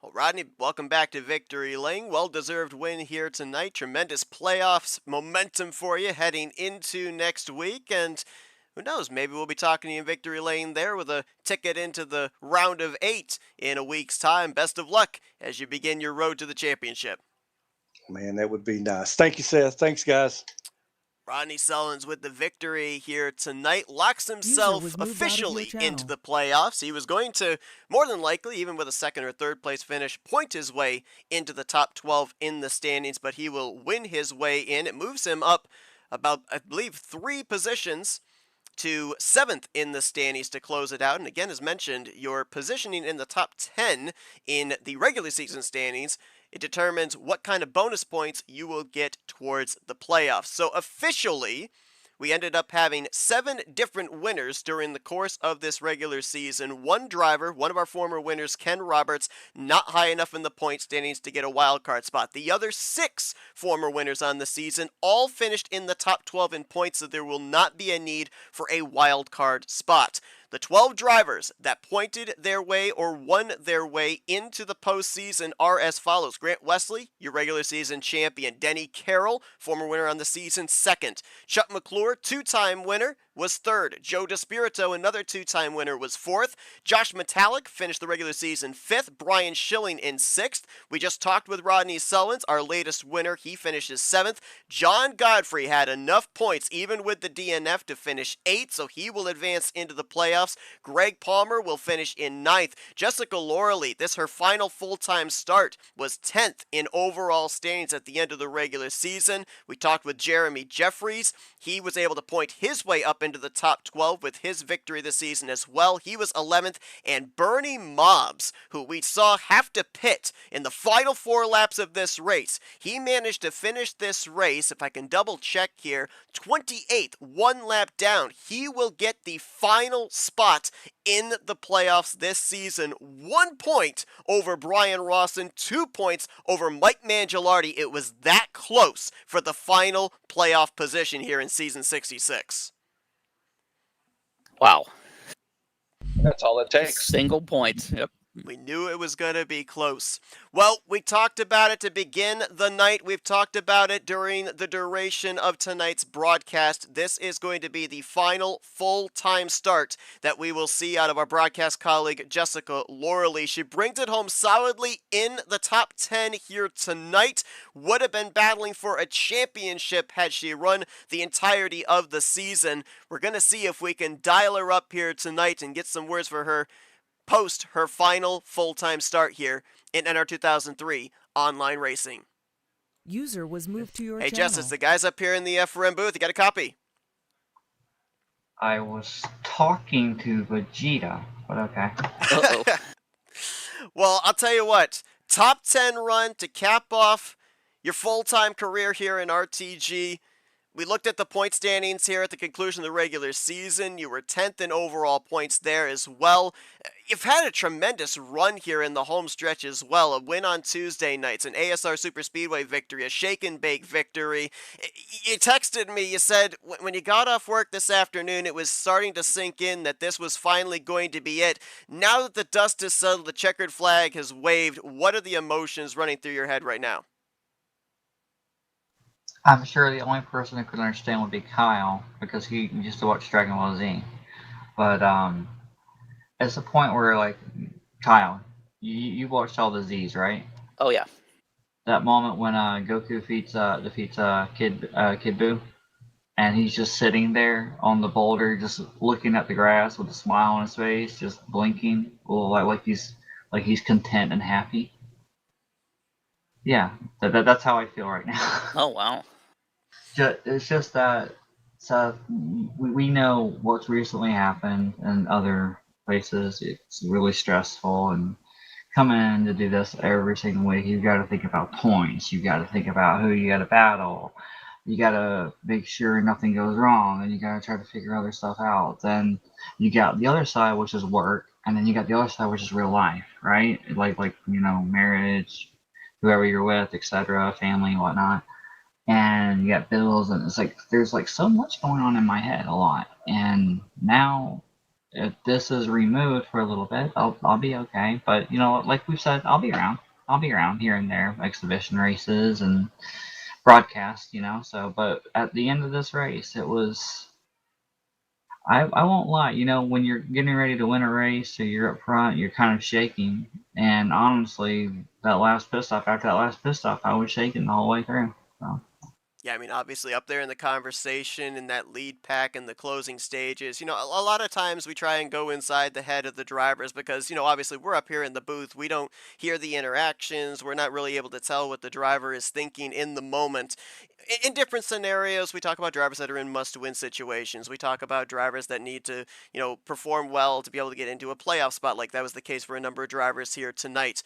Well, Rodney, welcome back to Victory Lane. Well-deserved win here tonight. Tremendous playoffs momentum for you heading into next week. And who knows, maybe we'll be talking to you in Victory Lane there with a ticket into the round of 8 in a week's time. Best of luck as you begin your road to the championship. Man, that would be nice. Thank you, Seth. Thanks, guys. Rodney Sullins with the victory here tonight, locks himself officially into the playoffs. He was going to, more than likely, even with a second or third place finish, point his way into the top 12 in the standings, but he will win his way in. It moves him up about, I believe, 3 positions to 7th in the standings to close it out. And again, as mentioned, your positioning in the top 10 in the regular season standings, it determines what kind of bonus points you will get towards the playoffs. So officially, we ended up having 7 different winners during the course of this regular season. One driver, one of our former winners, Ken Roberts, not high enough in the point standings to get a wild card spot. The other 6 former winners on the season all finished in the top 12 in points, so there will not be a need for a wild card spot. The 12 drivers that pointed their way or won their way into the postseason are as follows. Grant Wesley, your regular season champion. Denny Carroll, former winner on the season, 2nd. Chuck McClure, 2-time winner, was 3rd. Joe DeSpirito, another 2-time winner, was 4th. Josh Metallic finished the regular season 5th. Brian Schilling in 6th. We just talked with Rodney Sullins, our latest winner. He finishes 7th. John Godfrey had enough points, even with the DNF, to finish 8th, so he will advance into the playoffs. Greg Palmer will finish in 9th. Jessica Loreley, this her final full-time start, was 10th in overall standings at the end of the regular season. We talked with Jeremy Jeffries. He was able to point his way up into the top 12 with his victory this season as well. He was 11th. And Bernie Mobbs, who we saw have to pit in the final 4 laps of this race, he managed to finish this race, if I can double check here, 28th, 1 lap down. He will get the final spot in the playoffs this season. 1 point over Brian Rawson, 2 points over Mike Mangialardi. It was that close for the final playoff position here in season 66. Wow. That's all it takes. Single point. Yep. We knew it was going to be close. Well, we talked about it to begin the night. We've talked about it during the duration of tonight's broadcast. This is going to be the final full-time start that we will see out of our broadcast colleague, Jessica Loreley. She brings it home solidly in the top 10 here tonight. Would have been battling for a championship had she run the entirety of the season. We're going to see if we can dial her up here tonight and get some words for her post her final full-time start here in NR 2003 online racing. User was moved to your Hey, channel. Jess, it's the guys up here in the FRM booth. You got a copy? I was talking to Vegeta, but okay. Uh-oh. Well, I'll tell you what. Top 10 run to cap off your full-time career here in RTG. We looked at the point standings here at the conclusion of the regular season. You were 10th in overall points there as well. You've had a tremendous run here in the home stretch as well. A win on Tuesday nights, an ASR Super Speedway victory, a shake and bake victory. You texted me, you said when you got off work this afternoon, it was starting to sink in that this was finally going to be it. Now that the dust has settled, the checkered flag has waved, what are the emotions running through your head right now? I'm sure the only person who could understand would be Kyle, because he used to watch Dragon Ball Z. But it's a point where, like, Kyle, you watched all the Z's, right? Oh, yeah. That moment when Goku defeats Kid Buu, and he's just sitting there on the boulder, just looking at the grass with a smile on his face, just blinking, like he's content and happy. Yeah, that's how I feel right now. Oh, wow. It's just that we know what's recently happened in other places. It's really stressful, and coming in to do this every single week, you've got to think about points. You've got to think about who you got to battle. You got to make sure nothing goes wrong, and you got to try to figure other stuff out. Then you got the other side, which is work, and then you got the other side, which is real life, right? Like marriage, whoever you're with, etc., family, whatnot. And you got bills, and it's like there's like so much going on in my head, a lot. And now, if this is removed for a little bit, I'll be okay. But like we've said, I'll be around. I'll be around here and there, exhibition races and broadcast. So, but at the end of this race, it was. I won't lie. When you're getting ready to win a race, or you're up front, you're kind of shaking. And honestly, after that last pit stop, I was shaking the whole way through. So. Yeah, I mean, obviously up there in the conversation in that lead pack and the closing stages, a lot of times we try and go inside the head of the drivers because, obviously we're up here in the booth. We don't hear the interactions. We're not really able to tell what the driver is thinking in the moment. In different scenarios, we talk about drivers that are in must-win situations. We talk about drivers that need to, perform well to be able to get into a playoff spot, like that was the case for a number of drivers here tonight.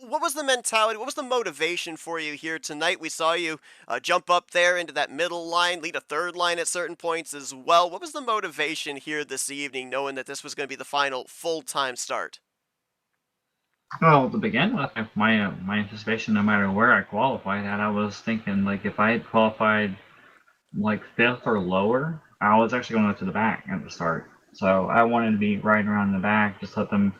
what was the mentality? What was the motivation for you here tonight? We saw you jump up there into that middle line, lead a third line at certain points as well. What was the motivation here this evening, knowing that this was going to be the final full-time start? Well, to begin with, if my anticipation, no matter where I qualified at, I was thinking like if I had qualified like fifth or lower, I was actually going to the back at the start. So I wanted to be right around the back, just let them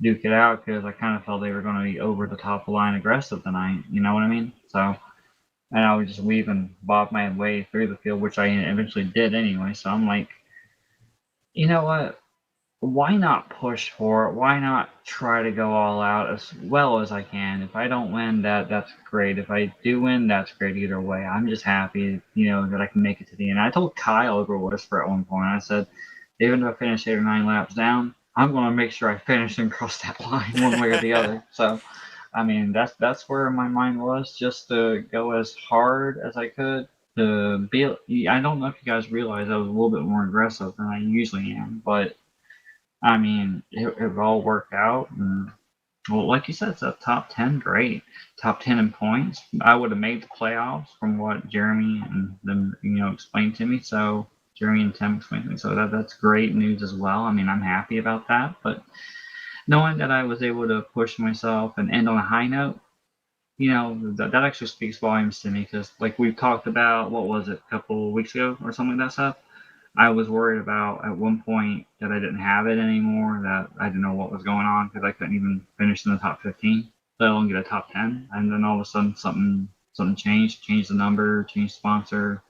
duke it out because I kind of felt they were going to be over the top line aggressive tonight. You know what I mean? So, and I would just weave and bob my way through the field, which I eventually did anyway. So I'm like, you know what? Why not push for it? Why not try to go all out as well as I can? If I don't win, that's great. If I do win, that's great either way. I'm just happy, that I can make it to the end. I told Kyle over Whisper at one point, I said, even if I finish 8 or 9 laps down, I'm going to make sure I finish and cross that line one way or the other. So, I mean, that's where my mind was, just to go as hard as I could. To be, I don't know if you guys realize I was a little bit more aggressive than I usually am, but I mean, it all worked out. And, well, like you said, it's a top 10, great. Top 10 in points. I would have made the playoffs from what Jeremy and them, explained to me. So, Jeremy and Tim explained to me. So, that's great news as well. I mean, I'm happy about that. But knowing that I was able to push myself and end on a high note, that actually speaks volumes to me because, like we've talked about, what was it, a couple of weeks ago or something like that stuff? I was worried about at one point that I didn't have it anymore, that I didn't know what was going on because I couldn't even finish in the top 15, let alone get a top 10. And then all of a sudden something changed the number, changed sponsor.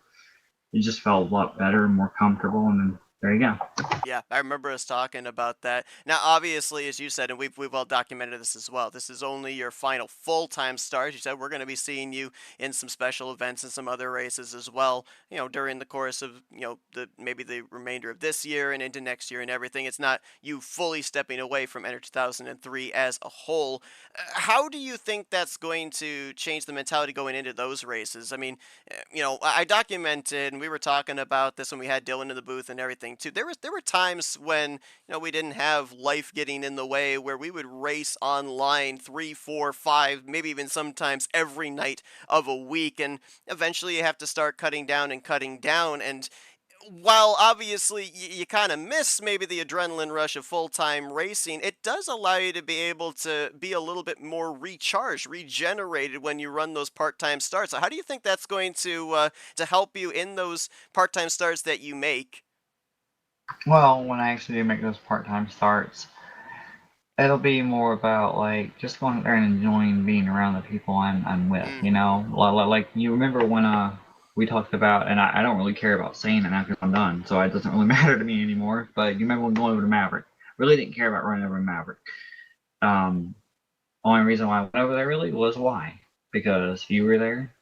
It just felt a lot better, more comfortable, and then there you go. Yeah, I remember us talking about that. Now, obviously, as you said, and we've all documented this as well, this is only your final full-time start. You said we're going to be seeing you in some special events and some other races as well, during the course of, maybe the remainder of this year and into next year and everything. It's not you fully stepping away from Enter 2003 as a whole. How do you think that's going to change the mentality going into those races? I mean, I documented, and we were talking about this when we had Dylan in the booth and everything too. There were times when we didn't have life getting in the way, where we would race online 3, 4, 5, maybe even sometimes every night of a week, and eventually you have to start cutting down and cutting down. And while obviously you kind of miss maybe the adrenaline rush of full-time racing, it does allow you to be able to be a little bit more recharged, regenerated when you run those part-time starts. So how do you think that's going to help you in those part-time starts that you make? Well, when I actually do make those part-time starts, it'll be more about like just going out there and enjoying being around the people I'm with. Like you remember when we talked about, and I don't really care about saying it now because I'm done, so it doesn't really matter to me anymore. But you remember when going over to Maverick? Really didn't care about running over Maverick. Only reason why I went over there really was why, because you were there,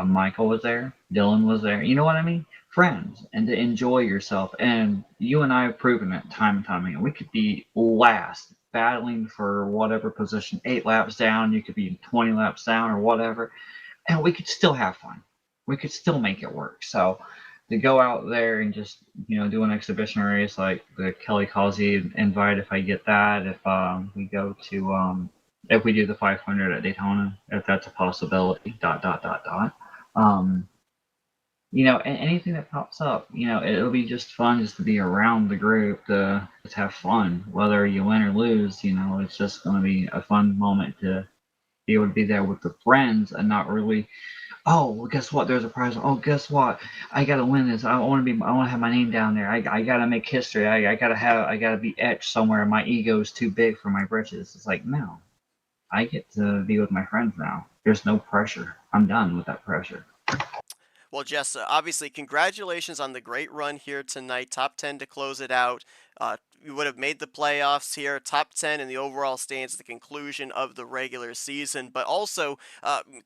Michael was there, Dylan was there. You know what I mean? Friends, and to enjoy yourself. And you and I have proven it time and time again. We could be last, battling for whatever position, 8 laps down. You could be 20 laps down or whatever, and we could still have fun. We could still make it work. So to go out there and just do an exhibition race like the Kelly Causey invite, if I get that, if we go to if we do the 500 at Daytona, if that's a possibility. Anything that pops up, it'll be just fun just to be around the group, to just have fun, whether you win or lose. It's just going to be a fun moment to be able to be there with the friends and not really, oh, well, guess what? There's a prize. Oh, guess what? I gotta win this. I want to have my name down there. I gotta make history. I gotta be etched somewhere. My ego's too big for my britches. It's like, no, I get to be with my friends now. There's no pressure. I'm done with that pressure. Well, Jess, obviously, congratulations on the great run here tonight. Top 10 to close it out. You would have made the playoffs here, top 10 in the overall standings at the conclusion of the regular season. But also,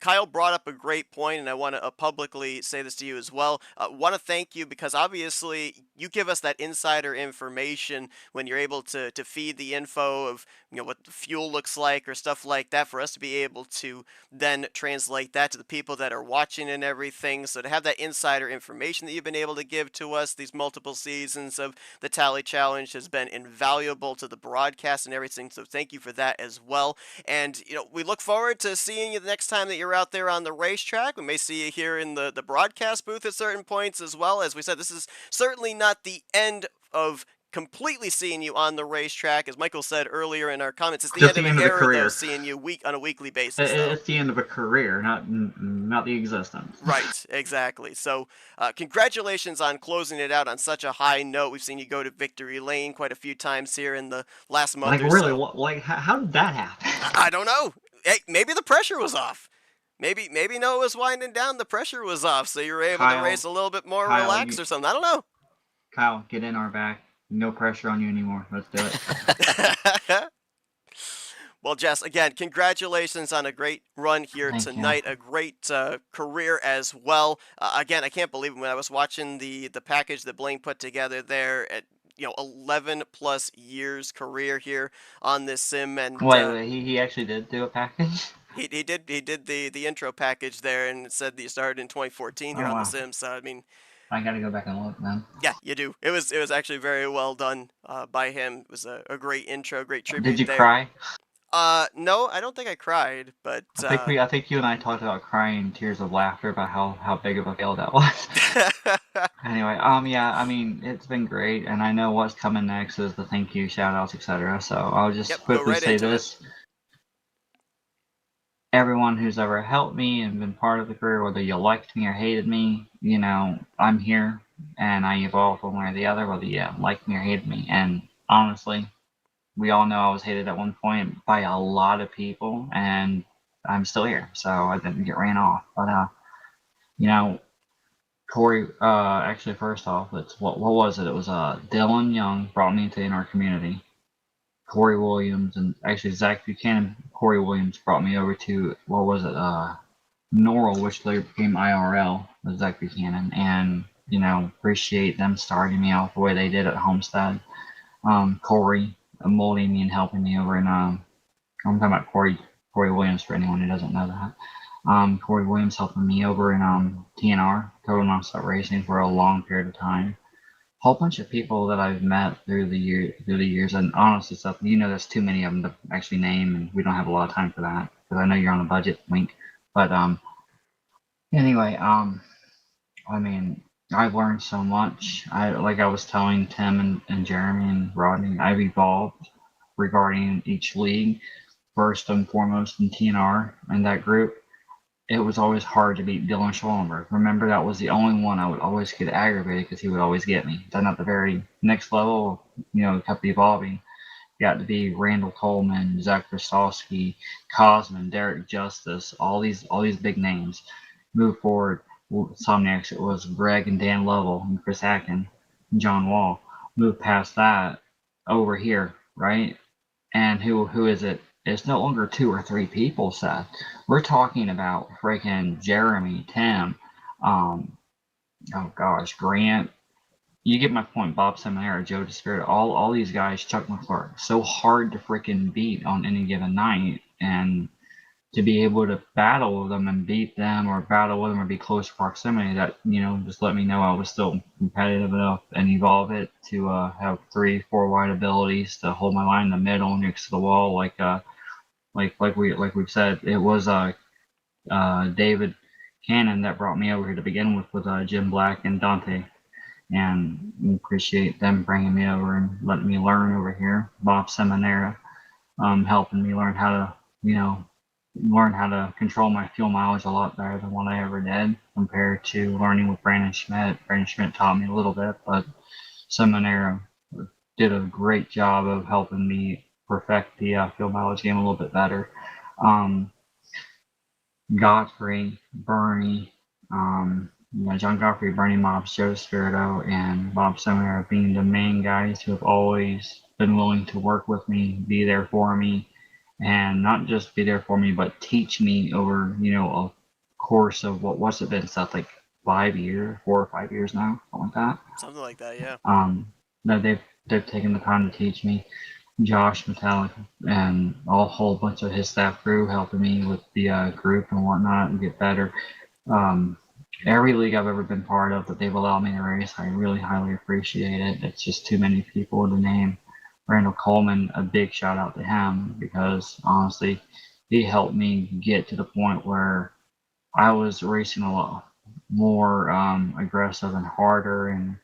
Kyle brought up a great point, and I want to publicly say this to you as well. Want to thank you because obviously you give us that insider information when you're able to feed the info of what the fuel looks like or stuff like that, for us to be able to then translate that to the people that are watching and everything. So to have that insider information that you've been able to give to us these multiple seasons of the Tally Challenge challenge has been invaluable to the broadcast and everything. So thank you for that as well. And, we look forward to seeing you the next time that you're out there on the racetrack. We may see you here in the broadcast booth at certain points as well. As we said, this is certainly not the end of completely seeing you on the racetrack. As Michael said earlier in our comments, it's the Just end the of end an of the era, though, career. seeing you on a weekly basis, though. It's the end of a career, not the existence. Right, exactly. So, congratulations on closing it out on such a high note. We've seen you go to victory lane quite a few times here in the last month Like or really, so. how did that happen? I don't know. Hey, maybe the pressure was off. Maybe Noah was winding down, the pressure was off, so you were able to race a little bit more relaxed or something. I don't know. Kyle, get in our back. No pressure on you anymore. Let's do it. Well, Jess, again, congratulations on a great run here Thank tonight. you. A great career as well. Again, I can't believe it when I was watching the package that Blaine put together there at 11 plus years career here on this sim. And Wait, he actually did do a package? He did the intro package there, and it said that you started in 2014 here on the sim. So I mean, I gotta go back and look then. Yeah, you do. It was actually very well done by him. It was a great intro, great tribute. Did you there. cry? No, I don't think I cried, but I think you and I talked about crying tears of laughter about how big of a fail that was. Anyway, yeah, I mean, it's been great, and I know what's coming next is the thank you, shout outs, etc. So I'll just quickly say this. Everyone who's ever helped me and been part of the career, whether you liked me or hated me, I'm here, and I evolved one way or the other, whether you liked me or hated me. And honestly, we all know I was hated at one point by a lot of people, and I'm still here, so I didn't get ran off. But Corey, actually, first off, it's what was it? It was Dylan Young brought me into our community. Corey Williams and actually Zach Buchanan, Corey Williams brought me over to Norrell, which later became IRL with Zach Buchanan, and appreciate them starting me off the way they did at Homestead. Corey molding me and helping me over in I'm talking about Corey Williams for anyone who doesn't know that. Corey Williams helping me over in TNR, Total Nonstop Racing, for a long period of time. Whole bunch of people that I've met through the years, and honestly, stuff there's too many of them to actually name, and we don't have a lot of time for that because I know you're on a budget, wink. But anyway, I mean, I've learned so much. Like I was telling Tim and Jeremy and Rodney, I've evolved regarding each league. First and foremost in TNR and that group, it was always hard to beat Dylan Schwallenberg. Remember, that was the only one I would always get aggravated because he would always get me. Then at the very next level, it kept evolving. Got to be Randall Coleman, Zach Krastowski, Cosman, Derek Justice, all these big names. Move forward, Somniacs, it was Greg and Dan Lovell and Chris Atkin and John Wall. Move past that over here, right? And who is it? It's no longer 2 or 3 people, Seth. We're talking about freaking Jeremy, Tim, Grant. You get my point. Bob Seminara, Joe DeSpirito, all these guys, Chuck McClure. So hard to freaking beat on any given night, and to be able to battle with them and beat them, or battle with them, or be close proximity, that just let me know I was still competitive enough and evolve it to have 3-4 wide abilities to hold my line in the middle next to the wall, like we've said. It was David Cannon that brought me over here to begin with Jim Black and Dante, and we appreciate them bringing me over and letting me learn over here. Bob Seminara helping me learn how to control my fuel mileage a lot better than what I ever did compared to learning with Brandon Schmidt. Brandon Schmidt taught me a little bit, but Seminara did a great job of helping me perfect the fuel mileage game a little bit better. Godfrey, Bernie, John Godfrey, Bernie Mobs, Joe Spirito, and Bob Seminara being the main guys who have always been willing to work with me, be there for me, and not just be there for me, but teach me over, a course of what's it been, stuff like 4 or 5 years now, something like that. Something like that, yeah. That they've taken the time to teach me. Josh Metallic and a whole bunch of his staff crew helping me with the group and whatnot and get better. every league I've ever been part of that they've allowed me to race. I really highly appreciate it. It's just too many people to name. Randall Coleman, a big shout out to him because honestly, he helped me get to the point where I was racing a lot more aggressive and harder and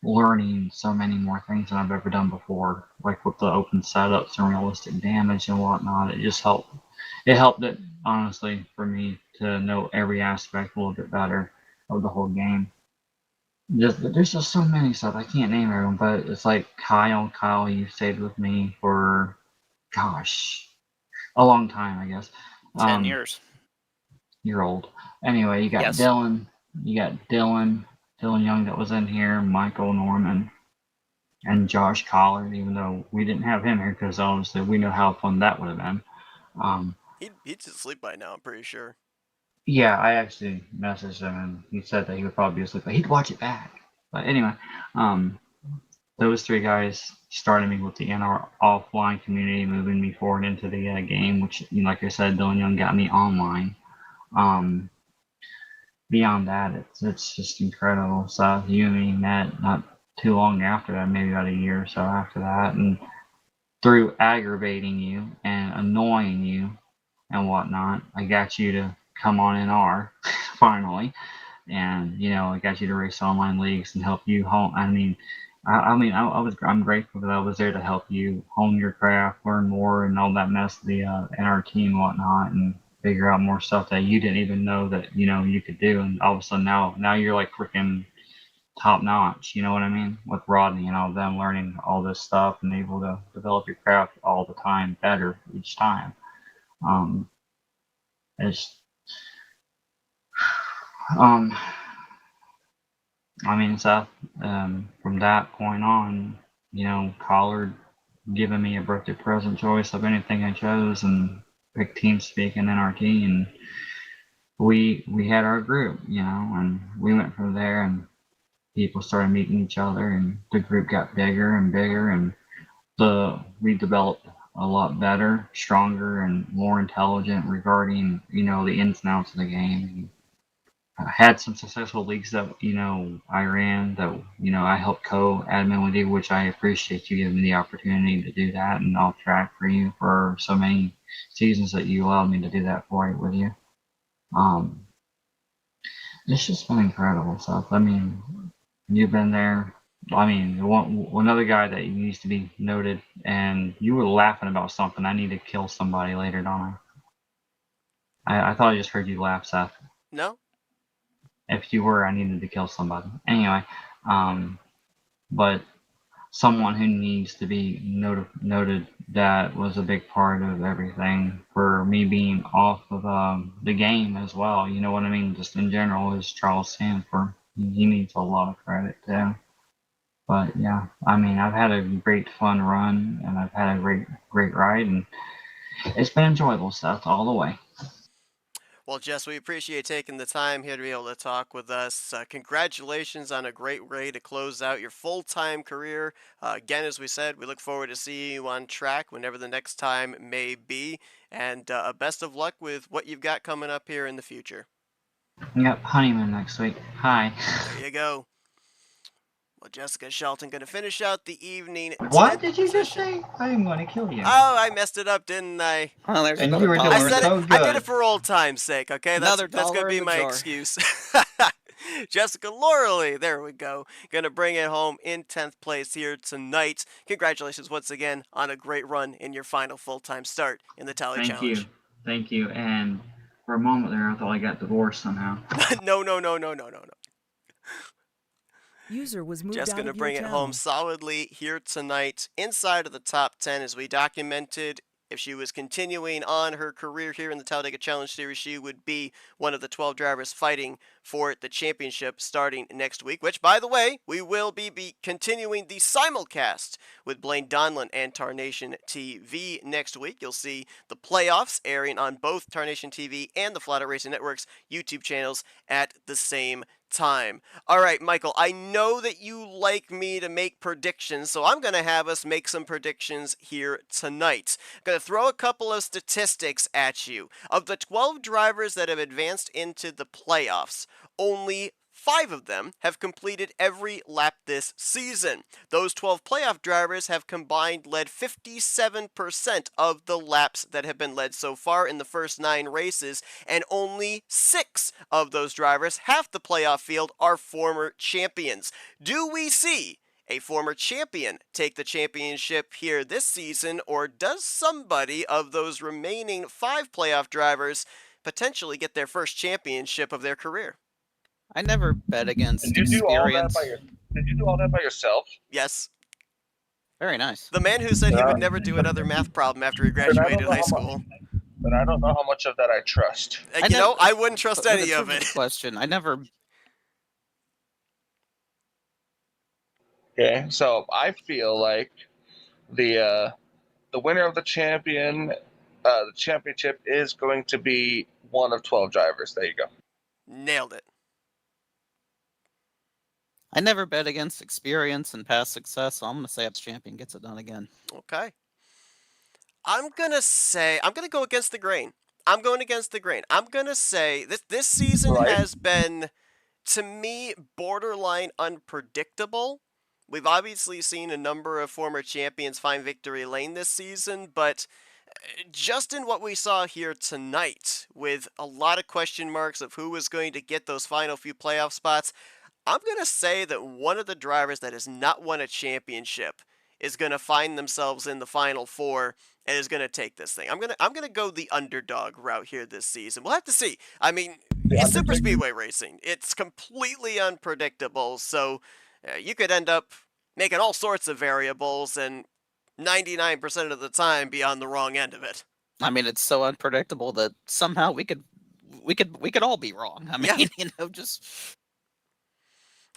learning so many more things than I've ever done before, like with the open setups and realistic damage and whatnot. It just helped. It helped it honestly for me to know every aspect a little bit better of the whole game. There's just so many stuff I can't name everyone, but it's like Kyle, you stayed with me for, gosh, a long time, I guess. 10 years. You're old. Anyway, you got Yes. Dylan. You got Dylan Young that was in here, Michael Norman, and Josh Collard. Even though we didn't have him here because honestly we know how fun that would have been. He'd sleep by now, I'm pretty sure. Yeah, I actually messaged him and he said that he would probably be asleep, but he'd watch it back. But anyway, those three guys started me with the NR offline community, moving me forward into the game, which, like I said, Dylan Young got me online. Beyond that, it's just incredible. So you and me met not too long after that, maybe about a year or so after that, and through aggravating you and annoying you and whatnot, I got you to come on NR finally, and I got you to race online leagues and help you home. I'm grateful that I was there to help you hone your craft, learn more, and all that mess of the NR team and whatnot, and figure out more stuff that you didn't even know that you could do. And all of a sudden now you're like freaking top notch. You know what I mean? With Rodney and all of them learning all this stuff and able to develop your craft all the time better each time. It's Seth, from that point on, Collard giving me a birthday present choice of anything I chose and picked TeamSpeak and NRT, and we had our group, and we went from there, and people started meeting each other, and the group got bigger and bigger, and we developed a lot better, stronger, and more intelligent regarding the ins and outs of the game. I had some successful leagues that I ran that I helped co-admin with you, which I appreciate you giving me the opportunity to do that, and I'll track for you for so many seasons that you allowed me to do that for you with you. It's just been incredible stuff. You've been there. One other guy that needs to be noted, and you were laughing about something. I need to kill somebody later, don't I? I thought I just heard you laugh, Seth. No. If you were, I needed to kill somebody. Anyway, but someone who needs to be noted that was a big part of everything for me being off of the game as well. You know what I mean? Just in general, is Charles Sanford. He needs a lot of credit too. But yeah, I've had a great fun run, and I've had a great ride, and it's been enjoyable stuff all the way. Well, Jess, we appreciate taking the time here to be able to talk with us. Congratulations on a great way to close out your full-time career. Again, as we said, we look forward to seeing you on track whenever the next time may be. And best of luck with what you've got coming up here in the future. Yep, honeymoon next week. Hi. There you go. Well, Jessica Shelton going to finish out the evening. What did you just say? I didn't want to kill you. Oh, I messed it up, didn't I? Well, there's And another you were dollar. doing so good. I did it for old time's sake, okay? Another That's going to dollar be in the my jar. excuse. Jessica Loreley, there we go. Going to bring it home in 10th place here tonight. Congratulations once again on a great run in your final full-time start in the Tally Challenge. Thank you. And for a moment there, I thought I got divorced somehow. No. User was moved Just out going to of bring your it channel. home solidly here tonight inside of the top 10 as we documented. If she was continuing on her career here in the Talladega Challenge Series, she would be one of the 12 drivers fighting for the championship starting next week, which, by the way, we will be continuing the simulcast with Blaine Donlin and Tarnation TV next week. You'll see the playoffs airing on both Tarnation TV and the Flatout Racing Network's YouTube channels at the same time. All right, Michael, I know that you like me to make predictions, so I'm going to have us make some predictions here tonight. I'm going to throw a couple of statistics at you. Of the 12 drivers that have advanced into the playoffs, only 5 of them have completed every lap this season. Those 12 playoff drivers have combined led 57% of the laps that have been led so far in the first 9 races, and only 6 of those drivers, half the playoff field, are former champions. Do we see a former champion take the championship here this season, or does somebody of those remaining 5 playoff drivers potentially get their first championship of their career? I never bet against Did you do all that experience. Did you do all that by yourself? Yes. Very nice. The man who said he would never do another math problem after he graduated high school. But I don't know how much of that I trust. I wouldn't trust But any the of trivia it. Question: I never. Okay, so I feel like the winner of the championship is going to be one of 12 drivers. There you go. Nailed it. I never bet against experience and past success, so I'm going to say Ups champion gets it done again. Okay. I'm going to go against the grain. I'm going against the grain. I'm going to say this season has been, to me, borderline unpredictable. We've obviously seen a number of former champions find victory lane this season, but just in what we saw here tonight, with a lot of question marks of who was going to get those final few playoff spots, I'm going to say that one of the drivers that has not won a championship is going to find themselves in the Final Four and is going to take this thing. I'm going to go the underdog route here this season. We'll have to see. I mean, it's super speedway racing. It's completely unpredictable, so you could end up making all sorts of variables and 99% of the time be on the wrong end of it. I mean, it's so unpredictable that somehow we could all be wrong. I mean, just.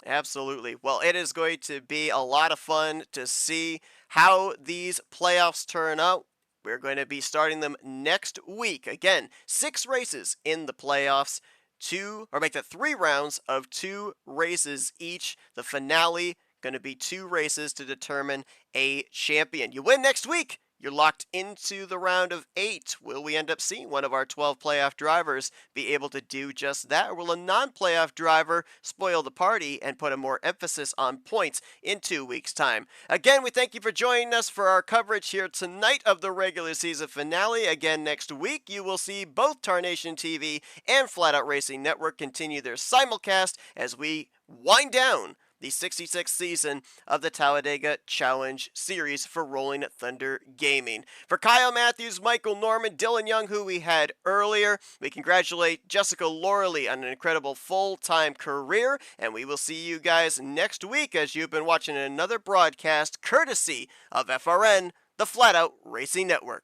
Absolutely. Well, it is going to be a lot of fun to see how these playoffs turn out. We're going to be starting them next week. Again, 6 races in the playoffs, 3 rounds of 2 races each. The finale going to be 2 races to determine a champion. You win next week, you're locked into the round of 8. Will we end up seeing one of our 12 playoff drivers be able to do just that? Or will a non-playoff driver spoil the party and put a more emphasis on points in 2 weeks' time? Again, we thank you for joining us for our coverage here tonight of the regular season finale. Again, next week, you will see both Tarnation TV and Flatout Racing Network continue their simulcast as we wind down the 66th season of the Talladega Challenge Series for Rolling Thunder Gaming. For Kyle Matthews, Michael Norman, Dylan Young, who we had earlier, we congratulate Jessica Lorley on an incredible full-time career, and we will see you guys next week as you've been watching another broadcast courtesy of FRN, the Flatout Racing Network.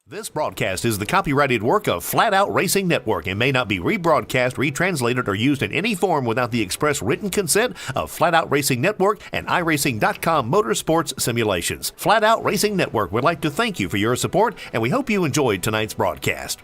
This broadcast is the copyrighted work of Flatout Racing Network and may not be rebroadcast, retranslated, or used in any form without the express written consent of Flatout Racing Network and iRacing.com Motorsports Simulations. Flatout Racing Network would like to thank you for your support, and we hope you enjoyed tonight's broadcast.